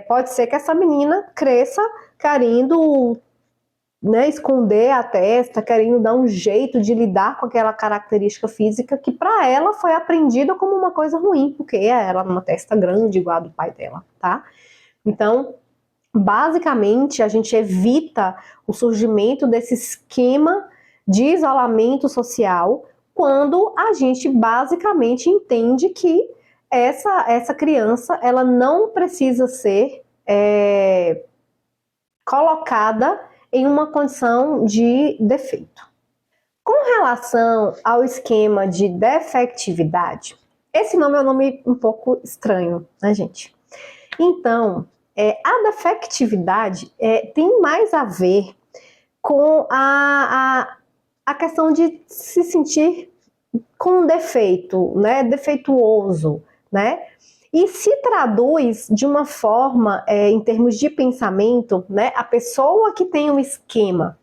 pode ser que essa menina cresça querendo, né, esconder a testa, querendo dar um jeito de lidar com aquela característica física que para ela foi aprendida como uma coisa ruim, porque ela uma testa grande igual a do pai dela, tá? Então, basicamente, a gente evita o surgimento desse esquema de isolamento social quando a gente basicamente entende que essa criança ela não precisa ser colocada em uma condição de defeito. Com relação ao esquema de defectividade, esse nome é um nome um pouco estranho, né, gente? Então, a defectividade tem mais a ver com a questão de se sentir com defeito, né, defeituoso, né? E se traduz de uma forma, em termos de pensamento, né? A pessoa que tem um esquema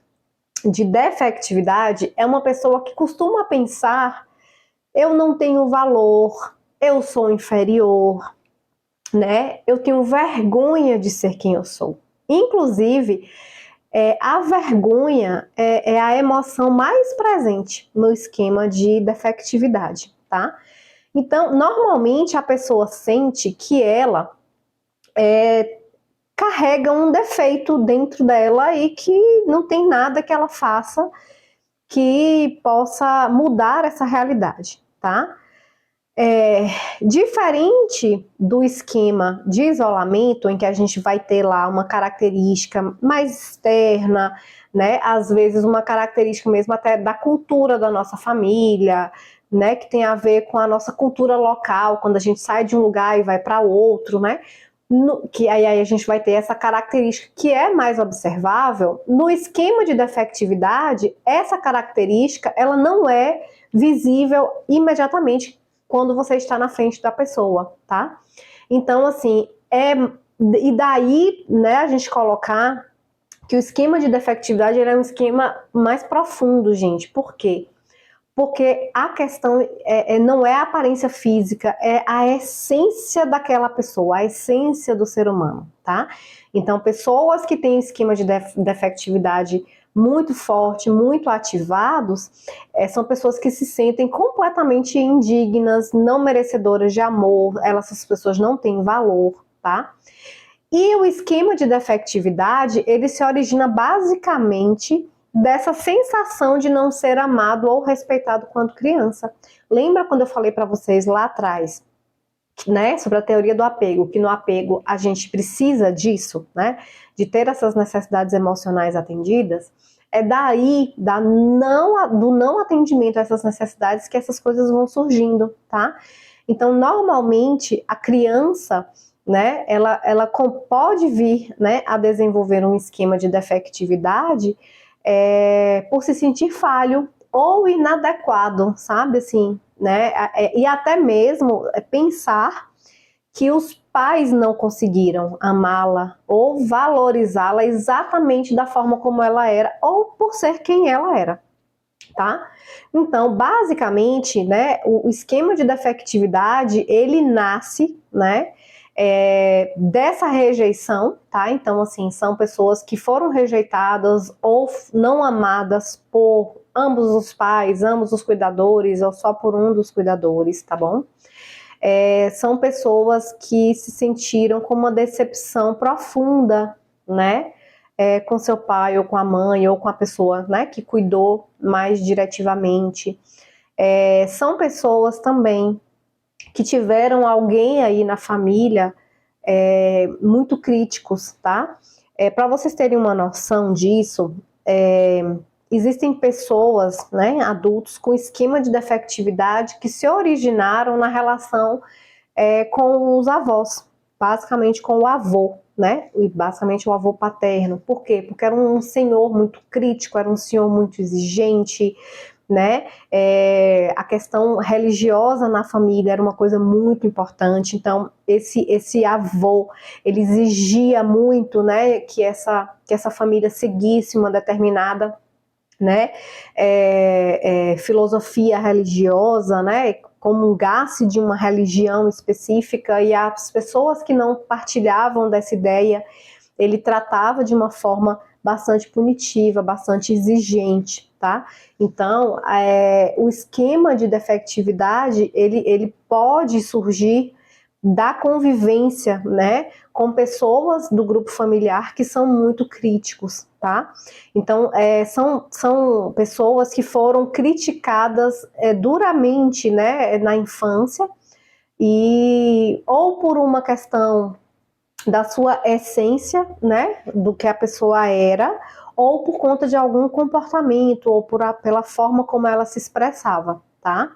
de defectividade é uma pessoa que costuma pensar: eu não tenho valor, eu sou inferior, né? Eu tenho vergonha de ser quem eu sou. Inclusive, a vergonha é a emoção mais presente no esquema de defectividade, tá? Então, normalmente a pessoa sente que ela carrega um defeito dentro dela e que não tem nada que ela faça que possa mudar essa realidade, tá? Diferente do esquema de isolamento, em que a gente vai ter lá uma característica mais externa, né? Às vezes uma característica mesmo até da cultura da nossa família, né? Que tem a ver com a nossa cultura local, quando a gente sai de um lugar e vai para outro, né? Que aí a gente vai ter essa característica que é mais observável. No esquema de defectividade, essa característica ela não é visível imediatamente quando você está na frente da pessoa, tá? Então, assim, e daí, né, a gente colocar que o esquema de defectividade ele é um esquema mais profundo, gente. Por quê? Porque a questão não é a aparência física, é a essência daquela pessoa, a essência do ser humano, tá? Então, pessoas que têm esquema de defectividade muito forte, muito ativados, são pessoas que se sentem completamente indignas, não merecedoras de amor, essas pessoas não têm valor, tá? E o esquema de defectividade, ele se origina basicamente dessa sensação de não ser amado ou respeitado quando criança. Lembra quando eu falei para vocês lá atrás, né, sobre a teoria do apego, que no apego a gente precisa disso, né, de ter essas necessidades emocionais atendidas? É daí, do não atendimento a essas necessidades que essas coisas vão surgindo, tá? Então, normalmente, a criança, né, ela pode vir, né, a desenvolver um esquema de defectividade por se sentir falho ou inadequado, sabe, assim, né, e até mesmo pensar que os pais não conseguiram amá-la ou valorizá-la exatamente da forma como ela era ou por ser quem ela era, tá? Então, basicamente, né, o esquema de defectividade, ele nasce, né, dessa rejeição, tá? Então, assim, são pessoas que foram rejeitadas ou não amadas por ambos os pais, ambos os cuidadores, ou só por um dos cuidadores, tá bom? São pessoas que se sentiram com uma decepção profunda, né? Com seu pai, ou com a mãe, ou com a pessoa, né, que cuidou mais diretivamente. São pessoas também que tiveram alguém aí na família muito críticos, tá? Para vocês terem uma noção disso, existem pessoas, né, adultos com esquema de defectividade que se originaram na relação com os avós, basicamente com o avô, né? E basicamente o avô paterno. Por quê? Porque era um senhor muito crítico, era um senhor muito exigente, né? A questão religiosa na família era uma coisa muito importante. Então, esse avô, ele exigia muito, né, que essa família seguisse uma determinada, né, filosofia religiosa, né, comungasse de uma religião específica, e as pessoas que não partilhavam dessa ideia, ele tratava de uma forma bastante punitiva, bastante exigente, tá? Então, o esquema de defectividade, ele pode surgir da convivência, né, com pessoas do grupo familiar que são muito críticos, tá? Então, são pessoas que foram criticadas duramente, né, na infância, e ou por uma questão da sua essência, né, do que a pessoa era, ou por conta de algum comportamento, ou pela forma como ela se expressava, tá?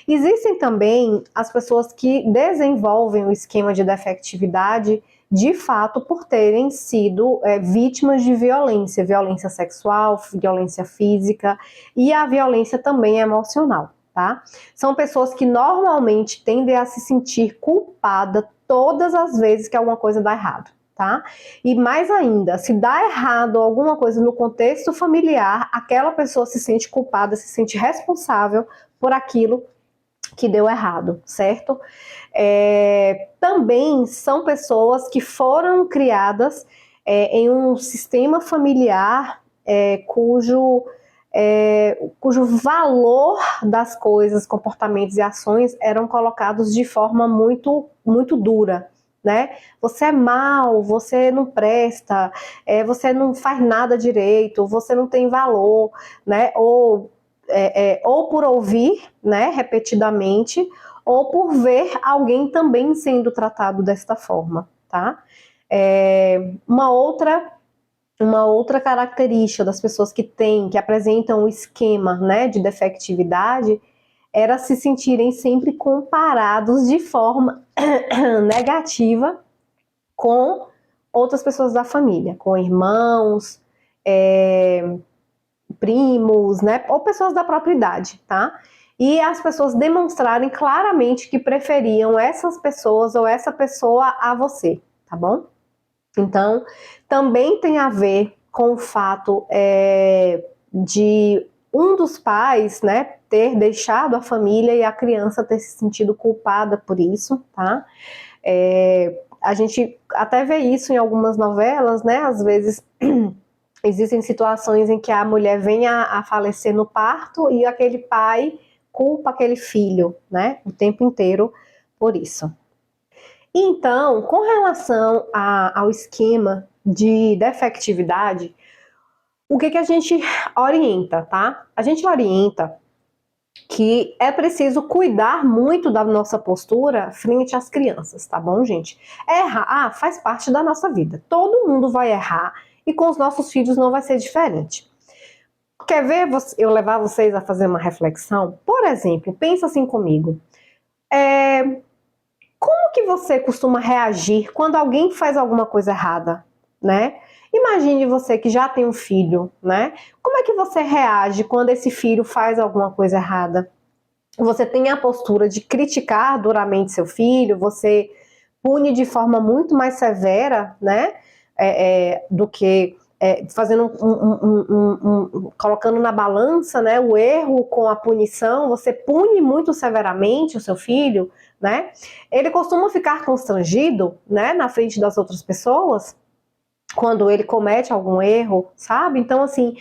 Existem também as pessoas que desenvolvem o esquema de defectividade de fato por terem sido vítimas de violência, violência sexual, violência física e a violência também emocional, tá? São pessoas que normalmente tendem a se sentir culpada todas as vezes que alguma coisa dá errado, tá? E mais ainda, se dá errado alguma coisa no contexto familiar, aquela pessoa se sente culpada, se sente responsável por aquilo que deu errado, certo? Também são pessoas que foram criadas em um sistema familiar cujo valor das coisas, comportamentos e ações eram colocados de forma muito, muito dura, né? Você é mal, você não presta, você não faz nada direito, você não tem valor, né? Ou por ouvir, né, repetidamente, ou por ver alguém também sendo tratado desta forma, tá? Uma outra característica das pessoas que apresentam o esquema, né, de defectividade, era se sentirem sempre comparados de forma negativa com outras pessoas da família, com irmãos, primos, né, ou pessoas da própria idade, tá? E as pessoas demonstrarem claramente que preferiam essas pessoas ou essa pessoa a você, tá bom? Então, também tem a ver com o fato de um dos pais, né, ter deixado a família e a criança ter se sentido culpada por isso, tá? A gente até vê isso em algumas novelas, né? Às vezes existem situações em que a mulher vem a falecer no parto e aquele pai culpa aquele filho, né? O tempo inteiro por isso. Então, com relação ao esquema de defectividade, o que a gente orienta, tá? A gente orienta que é preciso cuidar muito da nossa postura frente às crianças, tá bom, gente? Errar, faz parte da nossa vida. Todo mundo vai errar e com os nossos filhos não vai ser diferente. Quer ver eu levar vocês a fazer uma reflexão? Por exemplo, pensa assim comigo. Como que você costuma reagir quando alguém faz alguma coisa errada, né? Imagine você que já tem um filho, né? Como é que você reage quando esse filho faz alguma coisa errada? Você tem a postura de criticar duramente seu filho, você pune de forma muito mais severa, né? Do que fazendo colocando na balança, né, o erro com a punição. Você pune muito severamente o seu filho, né? Ele costuma ficar constrangido, né, na frente das outras pessoas quando ele comete algum erro, sabe? Então, assim,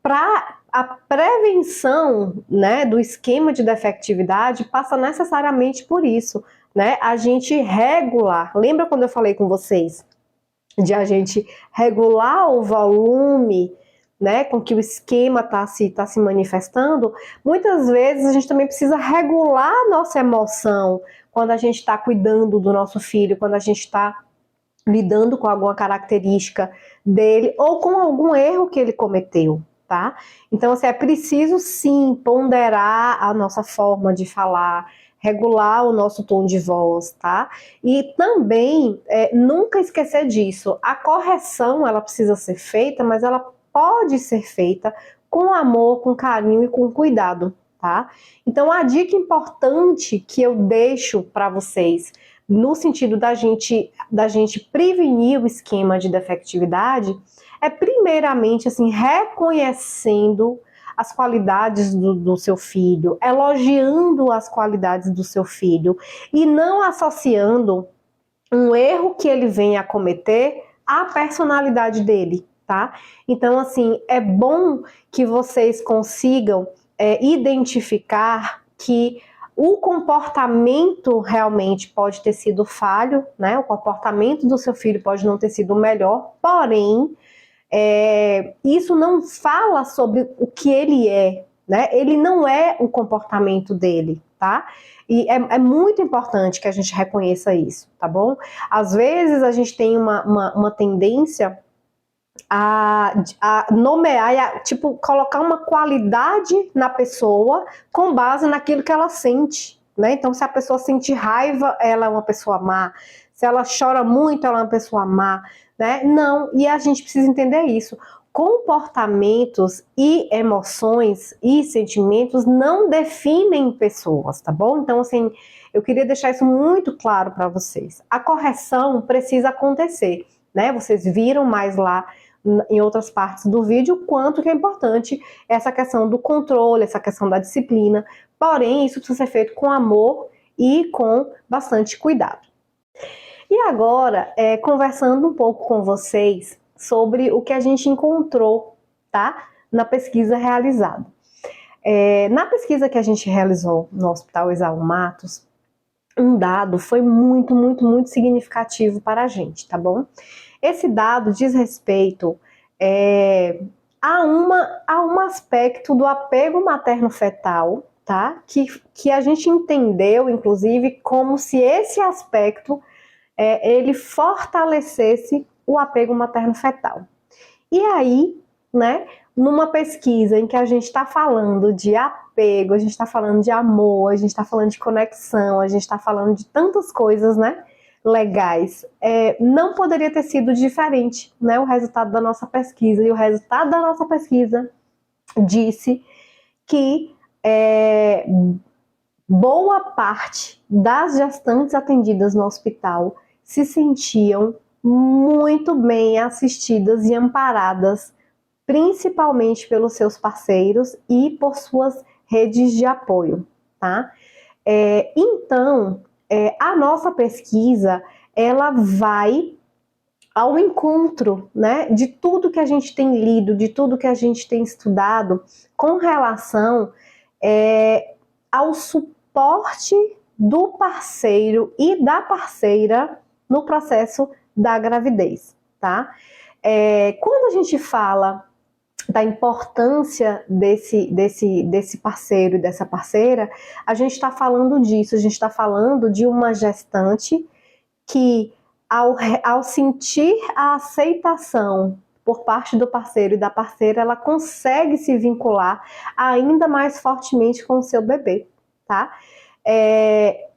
para a prevenção, né, do esquema de defectividade passa necessariamente por isso, né? A gente regular. Lembra quando eu falei com vocês de a gente regular o volume, né, com que o esquema tá se manifestando? Muitas vezes a gente também precisa regular a nossa emoção quando a gente está cuidando do nosso filho, quando a gente está lidando com alguma característica dele ou com algum erro que ele cometeu, tá? Então, assim, é preciso sim ponderar a nossa forma de falar, regular o nosso tom de voz, tá? E também nunca esquecer disso. A correção, ela precisa ser feita, mas ela pode ser feita com amor, com carinho e com cuidado, tá? Então, a dica importante que eu deixo para vocês no sentido da gente prevenir o esquema de defectividade, é primeiramente assim, reconhecendo as qualidades do seu filho, elogiando as qualidades do seu filho e não associando um erro que ele venha a cometer à personalidade dele, tá? Então, assim, é bom que vocês consigam identificar que o comportamento realmente pode ter sido falho, né? O comportamento do seu filho pode não ter sido o melhor, porém, isso não fala sobre o que ele é, né? Ele não é o comportamento dele, tá? E é muito importante que a gente reconheça isso, tá bom? Às vezes a gente tem uma tendência a nomear, tipo, colocar uma qualidade na pessoa com base naquilo que ela sente, né? Então, se a pessoa sente raiva, ela é uma pessoa má. Se ela chora muito, ela é uma pessoa má, né? Não, e a gente precisa entender isso. Comportamentos e emoções e sentimentos não definem pessoas, tá bom? Então, assim, eu queria deixar isso muito claro para vocês. A correção precisa acontecer, né? Vocês viram mais lá em outras partes do vídeo o quanto que é importante essa questão do controle, essa questão da disciplina. Porém, isso precisa ser feito com amor e com bastante cuidado. E agora, conversando um pouco com vocês sobre o que a gente encontrou, tá? Na pesquisa realizada. Na pesquisa que a gente realizou no Hospital Exaú Matos, um dado foi muito, muito, muito significativo para a gente, tá bom? Esse dado diz respeito a um aspecto do apego materno-fetal, tá? Que a gente entendeu, inclusive, como se esse aspecto ele fortalecesse o apego materno-fetal. E aí, né, numa pesquisa em que a gente está falando de apego, a gente está falando de amor, a gente está falando de conexão, a gente está falando de tantas coisas, né, legais, não poderia ter sido diferente, né, o resultado da nossa pesquisa. E o resultado da nossa pesquisa disse que boa parte das gestantes atendidas no hospital se sentiam muito bem assistidas e amparadas, principalmente pelos seus parceiros e por suas redes de apoio, tá? Então, a nossa pesquisa, ela vai ao encontro, né, de tudo que a gente tem lido, de tudo que a gente tem estudado com relação ao suporte do parceiro e da parceira no processo da gravidez, tá? Quando a gente fala da importância desse parceiro e dessa parceira, a gente está falando disso, a gente está falando de uma gestante que, ao sentir a aceitação por parte do parceiro e da parceira, ela consegue se vincular ainda mais fortemente com o seu bebê, tá?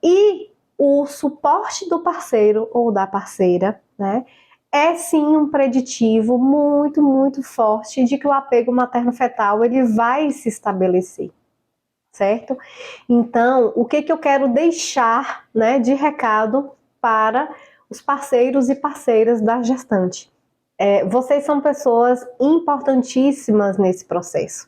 E o suporte do parceiro ou da parceira, né, é sim um preditivo muito, muito forte de que o apego materno-fetal ele vai se estabelecer, certo? Então, o que eu quero deixar, né, de recado para os parceiros e parceiras da gestante? Vocês são pessoas importantíssimas nesse processo.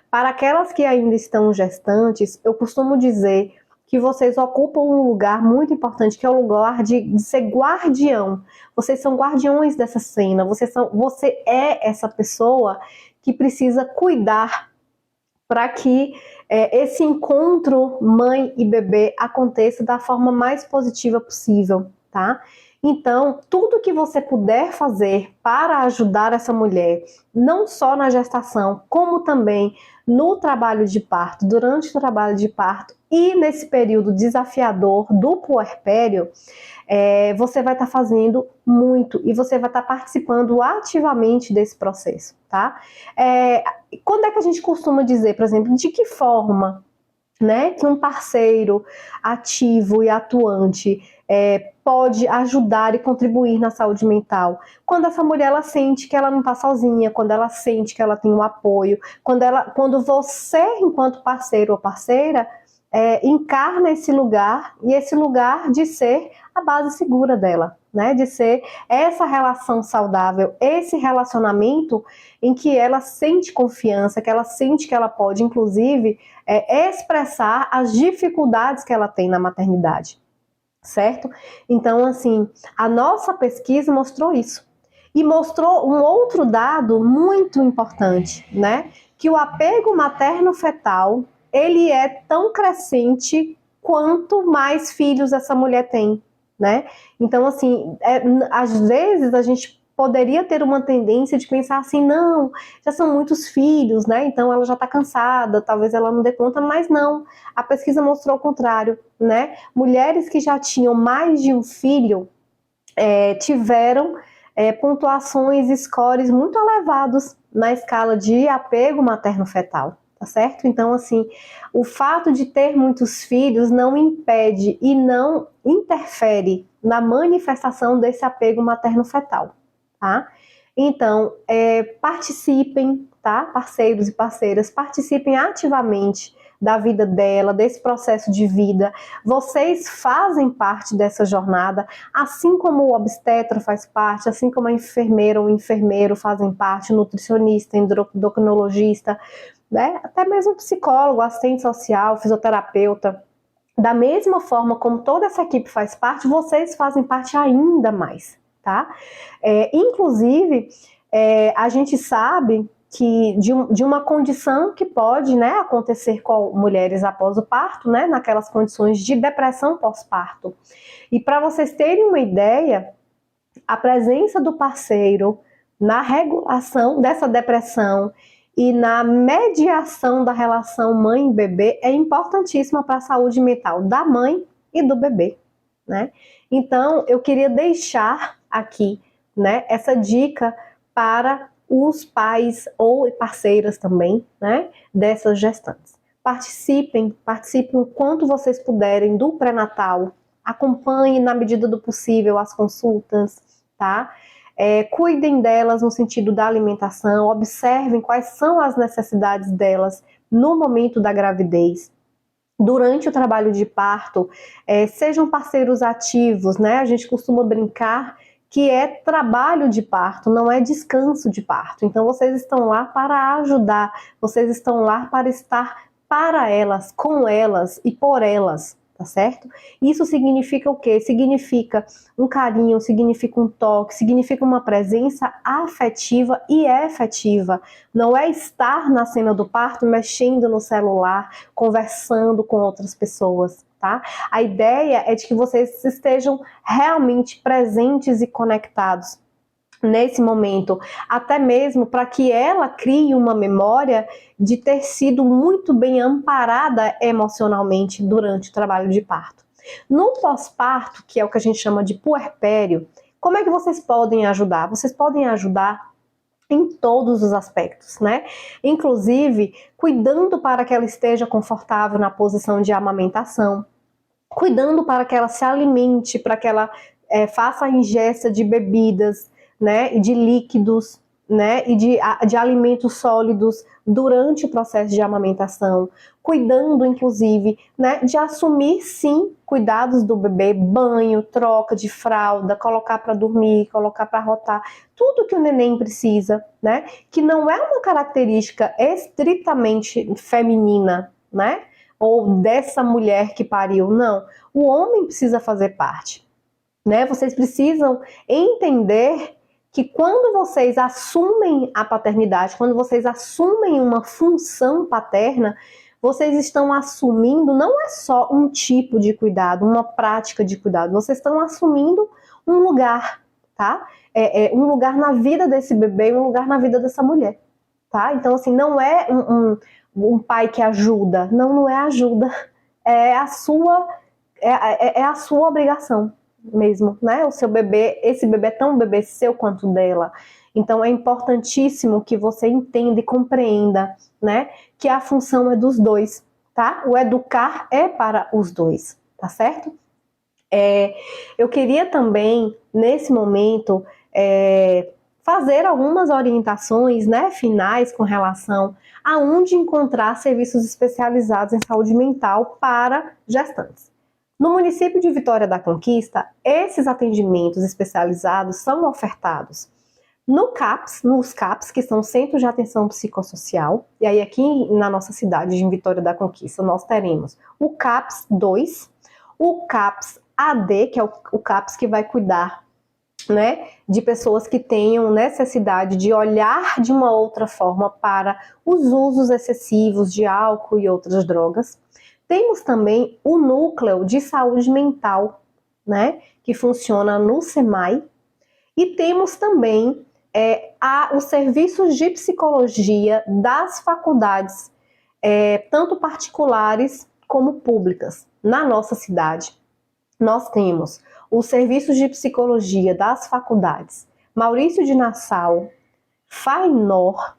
Para aquelas que ainda estão gestantes, eu costumo dizer que vocês ocupam um lugar muito importante, que é o lugar de ser guardião. Vocês são guardiões dessa cena, você é essa pessoa que precisa cuidar para que esse encontro mãe e bebê aconteça da forma mais positiva possível, tá? Então, tudo que você puder fazer para ajudar essa mulher, não só na gestação, como também no trabalho de parto, durante o trabalho de parto e nesse período desafiador do puerpério, você vai estar fazendo muito e você vai estar participando ativamente desse processo, tá? Quando é que a gente costuma dizer, por exemplo, de que forma, né, que um parceiro ativo e atuante pode ajudar e contribuir na saúde mental? Quando essa mulher ela sente que ela não está sozinha, quando ela sente que ela tem um apoio, quando você, enquanto parceiro ou parceira, encarna esse lugar, e esse lugar de ser a base segura dela, né? De ser essa relação saudável, esse relacionamento em que ela sente confiança, que ela sente que ela pode, inclusive, expressar as dificuldades que ela tem na maternidade, certo? Então, assim, a nossa pesquisa mostrou isso. E mostrou um outro dado muito importante, né? Que o apego materno-fetal, ele é tão crescente quanto mais filhos essa mulher tem, né? Então, assim, às vezes a gente poderia ter uma tendência de pensar assim, não, já são muitos filhos, né? Então ela já está cansada, talvez ela não dê conta, mas não. A pesquisa mostrou o contrário, né? Mulheres que já tinham mais de um filho tiveram pontuações, scores muito elevados na escala de apego materno-fetal, tá certo? Então, assim, o fato de ter muitos filhos não impede e não interfere na manifestação desse apego materno-fetal, tá? Então, participem, tá? Parceiros e parceiras, participem ativamente da vida dela, desse processo de vida. Vocês fazem parte dessa jornada, assim como o obstetra faz parte, assim como a enfermeira ou o enfermeiro fazem parte, o nutricionista, endocrinologista, né? Até mesmo psicólogo, assistente social, fisioterapeuta. Da mesma forma como toda essa equipe faz parte, vocês fazem parte ainda mais, tá? Inclusive, a gente sabe de uma condição que pode, né, acontecer com mulheres após o parto, né, naquelas condições de depressão pós-parto. E para vocês terem uma ideia, a presença do parceiro na regulação dessa depressão e na mediação da relação mãe-bebê é importantíssima para a saúde mental da mãe e do bebê, né? Então, eu queria deixar aqui, né, essa dica para os pais ou parceiras também, né, dessas gestantes. Participem o quanto vocês puderem do pré-natal, acompanhem na medida do possível as consultas, tá? Cuidem delas no sentido da alimentação, observem quais são as necessidades delas no momento da gravidez. Durante o trabalho de parto, sejam parceiros ativos, né? A gente costuma brincar que é trabalho de parto, não é descanso de parto. Então, vocês estão lá para ajudar, vocês estão lá para estar para elas, com elas e por elas, tá certo? Isso significa o quê? Significa um carinho, significa um toque, significa uma presença afetiva e efetiva. Não é estar na cena do parto mexendo no celular, conversando com outras pessoas, tá? A ideia é de que vocês estejam realmente presentes e conectados nesse momento, até mesmo para que ela crie uma memória de ter sido muito bem amparada emocionalmente durante o trabalho de parto. No pós-parto, que é o que a gente chama de puerpério, como é que vocês podem ajudar? Vocês podem ajudar em todos os aspectos, né? Inclusive, cuidando para que ela esteja confortável na posição de amamentação, cuidando para que ela se alimente, para que ela faça a ingesta de bebidas, né, e de líquidos, né, e de alimentos sólidos durante o processo de amamentação, cuidando, inclusive, né, de assumir, sim, cuidados do bebê, banho, troca de fralda, colocar para dormir, colocar para rotar, tudo que o neném precisa, né, que não é uma característica estritamente feminina, né, ou dessa mulher que pariu, não. O homem precisa fazer parte, né, vocês precisam entender que quando vocês assumem a paternidade, quando vocês assumem uma função paterna, vocês estão assumindo não é só um tipo de cuidado, uma prática de cuidado, vocês estão assumindo um lugar, tá? Um lugar na vida desse bebê, um lugar na vida dessa mulher, tá? Então, assim, não é um pai que ajuda, não é ajuda, é a sua obrigação mesmo, né? O seu bebê, esse bebê é tão bebê seu quanto dela. Então é importantíssimo que você entenda e compreenda, né, que a função é dos dois, tá? O educar é para os dois, tá certo? Eu queria também, nesse momento, fazer algumas orientações, né, finais com relação a onde encontrar serviços especializados em saúde mental para gestantes. No município de Vitória da Conquista, esses atendimentos especializados são ofertados nos CAPs, que são Centros de Atenção Psicossocial, e aí aqui na nossa cidade de Vitória da Conquista nós teremos o CAPS 2, o CAPS AD, que é o CAPS que vai cuidar, né, de pessoas que tenham necessidade de olhar de uma outra forma para os usos excessivos de álcool e outras drogas. Temos também o núcleo de saúde mental, né, que funciona no SEMAI, e temos também os serviços de psicologia das faculdades, tanto particulares como públicas. Na nossa cidade, nós temos os serviços de psicologia das faculdades Maurício de Nassau, FAINOR,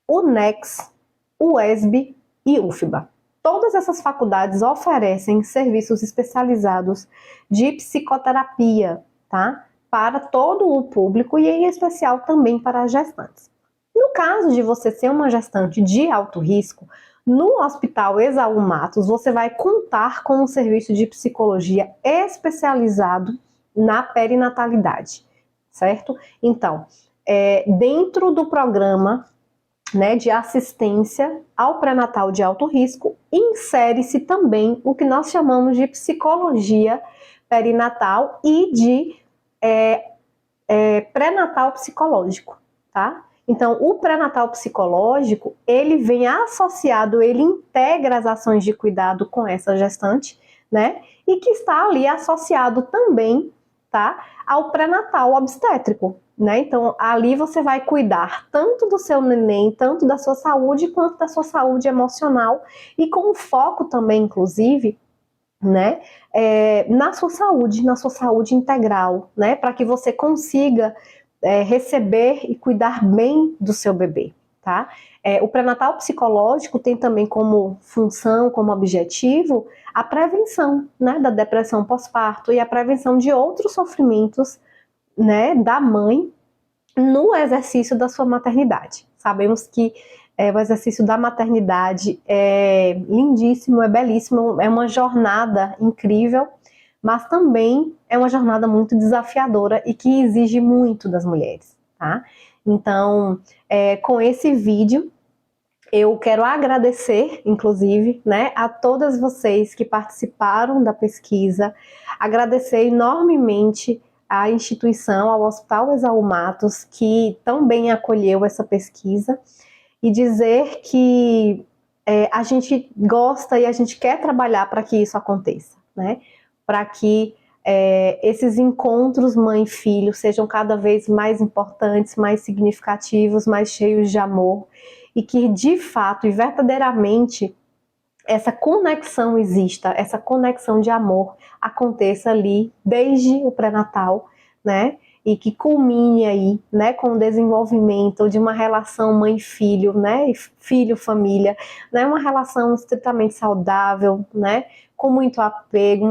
UNEX, UESB e UFBA. Todas essas faculdades oferecem serviços especializados de psicoterapia, tá? Para todo o público e em especial também para as gestantes. No caso de você ser uma gestante de alto risco, no Hospital Exaú Matos você vai contar com um serviço de psicologia especializado na perinatalidade, certo? Então, dentro do programa, né, de assistência ao pré-natal de alto risco, insere-se também o que nós chamamos de psicologia perinatal e de pré-natal psicológico, tá? Então, o pré-natal psicológico, ele vem associado, ele integra as ações de cuidado com essa gestante, né? E que está ali associado também, tá? Ao pré-natal obstétrico, né? Então, ali você vai cuidar tanto do seu neném, tanto da sua saúde, quanto da sua saúde emocional, e com foco também, inclusive, né? Na sua saúde integral, né? Para que você consiga receber e cuidar bem do seu bebê, tá? O pré-natal psicológico tem também como função, como objetivo, a prevenção, né, da depressão pós-parto e a prevenção de outros sofrimentos, né, da mãe no exercício da sua maternidade. Sabemos que o exercício da maternidade é lindíssimo, é belíssimo, é uma jornada incrível, mas também é uma jornada muito desafiadora e que exige muito das mulheres, tá? Então, com esse vídeo, eu quero agradecer, inclusive, né, a todas vocês que participaram da pesquisa, agradecer enormemente à instituição, ao Hospital Esaú Matos, que tão bem acolheu essa pesquisa, e dizer que a gente gosta e a gente quer trabalhar para que isso aconteça, né? Para que esses encontros mãe e filho sejam cada vez mais importantes, mais significativos, mais cheios de amor, e que de fato e verdadeiramente essa conexão exista, essa conexão de amor aconteça ali desde o pré-natal, né? E que culmine aí, né, com o desenvolvimento de uma relação mãe-filho, né, filho-família, né, uma relação estritamente saudável, né, com muito apego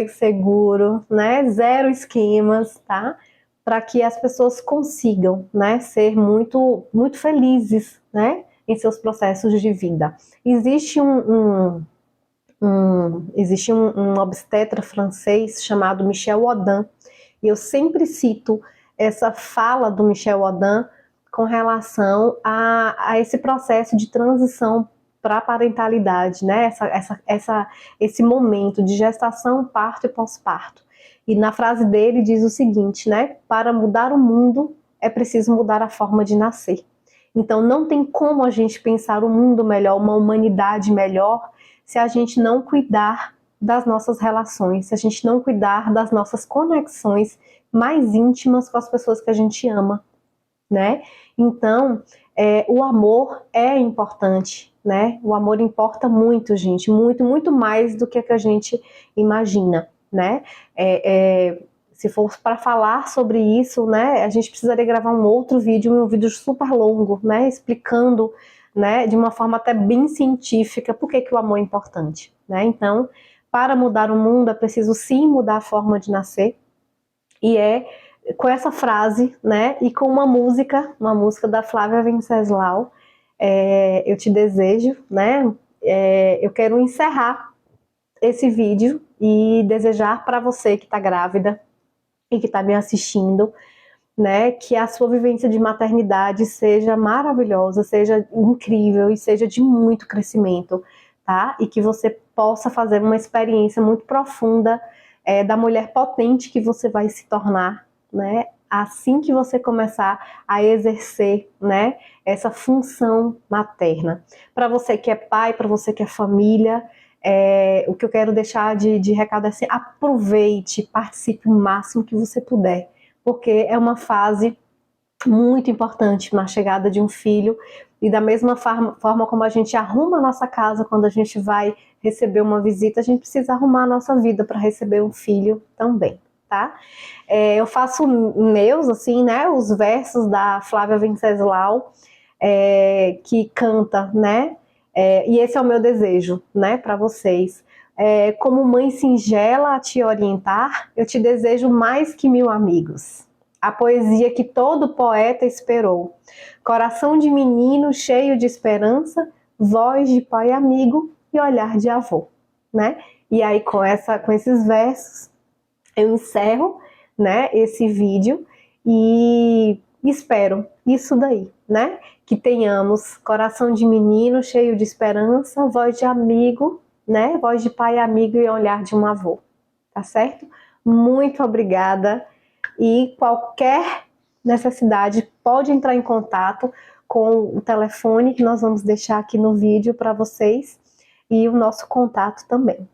seguro, né, zero esquemas, tá? Para que as pessoas consigam, né, ser muito, muito felizes, né, em seus processos de vida. Existe um obstetra francês chamado Michel Odin, e eu sempre cito essa fala do Michel Odin com relação a esse processo de transição para a parentalidade, né? Esse momento de gestação, parto e pós-parto. E na frase dele diz o seguinte, né? Para mudar o mundo é preciso mudar a forma de nascer. Então não tem como a gente pensar um mundo melhor, uma humanidade melhor, se a gente não cuidar das nossas relações, se a gente não cuidar das nossas conexões mais íntimas com as pessoas que a gente ama, né? Então, o amor é importante, né? O amor importa muito, gente, muito, muito mais do que a gente imagina, né? Se for para falar sobre isso, né, a gente precisaria gravar um vídeo super longo, né, explicando, né, de uma forma até bem científica por que o amor é importante, né? Então, para mudar o mundo é preciso sim mudar a forma de nascer, e com essa frase, né, e com uma música da Flávia Venceslau, eu te desejo, né, eu quero encerrar esse vídeo e desejar para você que está grávida e que está me assistindo, né, que a sua vivência de maternidade seja maravilhosa, seja incrível e seja de muito crescimento, tá? E que você possa fazer uma experiência muito profunda da mulher potente que você vai se tornar, né? Assim que você começar a exercer, né, essa função materna. Para você que é pai, para você que é família, o que eu quero deixar de recado é assim: aproveite, participe o máximo que você puder, porque é uma fase muito importante na chegada de um filho, e da mesma forma como a gente arruma a nossa casa quando a gente vai receber uma visita, a gente precisa arrumar a nossa vida para receber um filho também, tá? Eu faço meus, assim, né, os versos da Flávia Venceslau, que canta, né? E esse é o meu desejo, né, para vocês. Como mãe singela a te orientar, eu te desejo mais que 1000 amigos. A poesia que todo poeta esperou. Coração de menino cheio de esperança, voz de pai amigo e olhar de avô, né? E aí com esses versos eu encerro, né, esse vídeo e espero isso daí, né? Que tenhamos coração de menino cheio de esperança, voz de amigo, né? Voz de pai amigo e olhar de um avô, tá certo? Muito obrigada, e qualquer, necessidade, pode entrar em contato com o telefone que nós vamos deixar aqui no vídeo para vocês e o nosso contato também.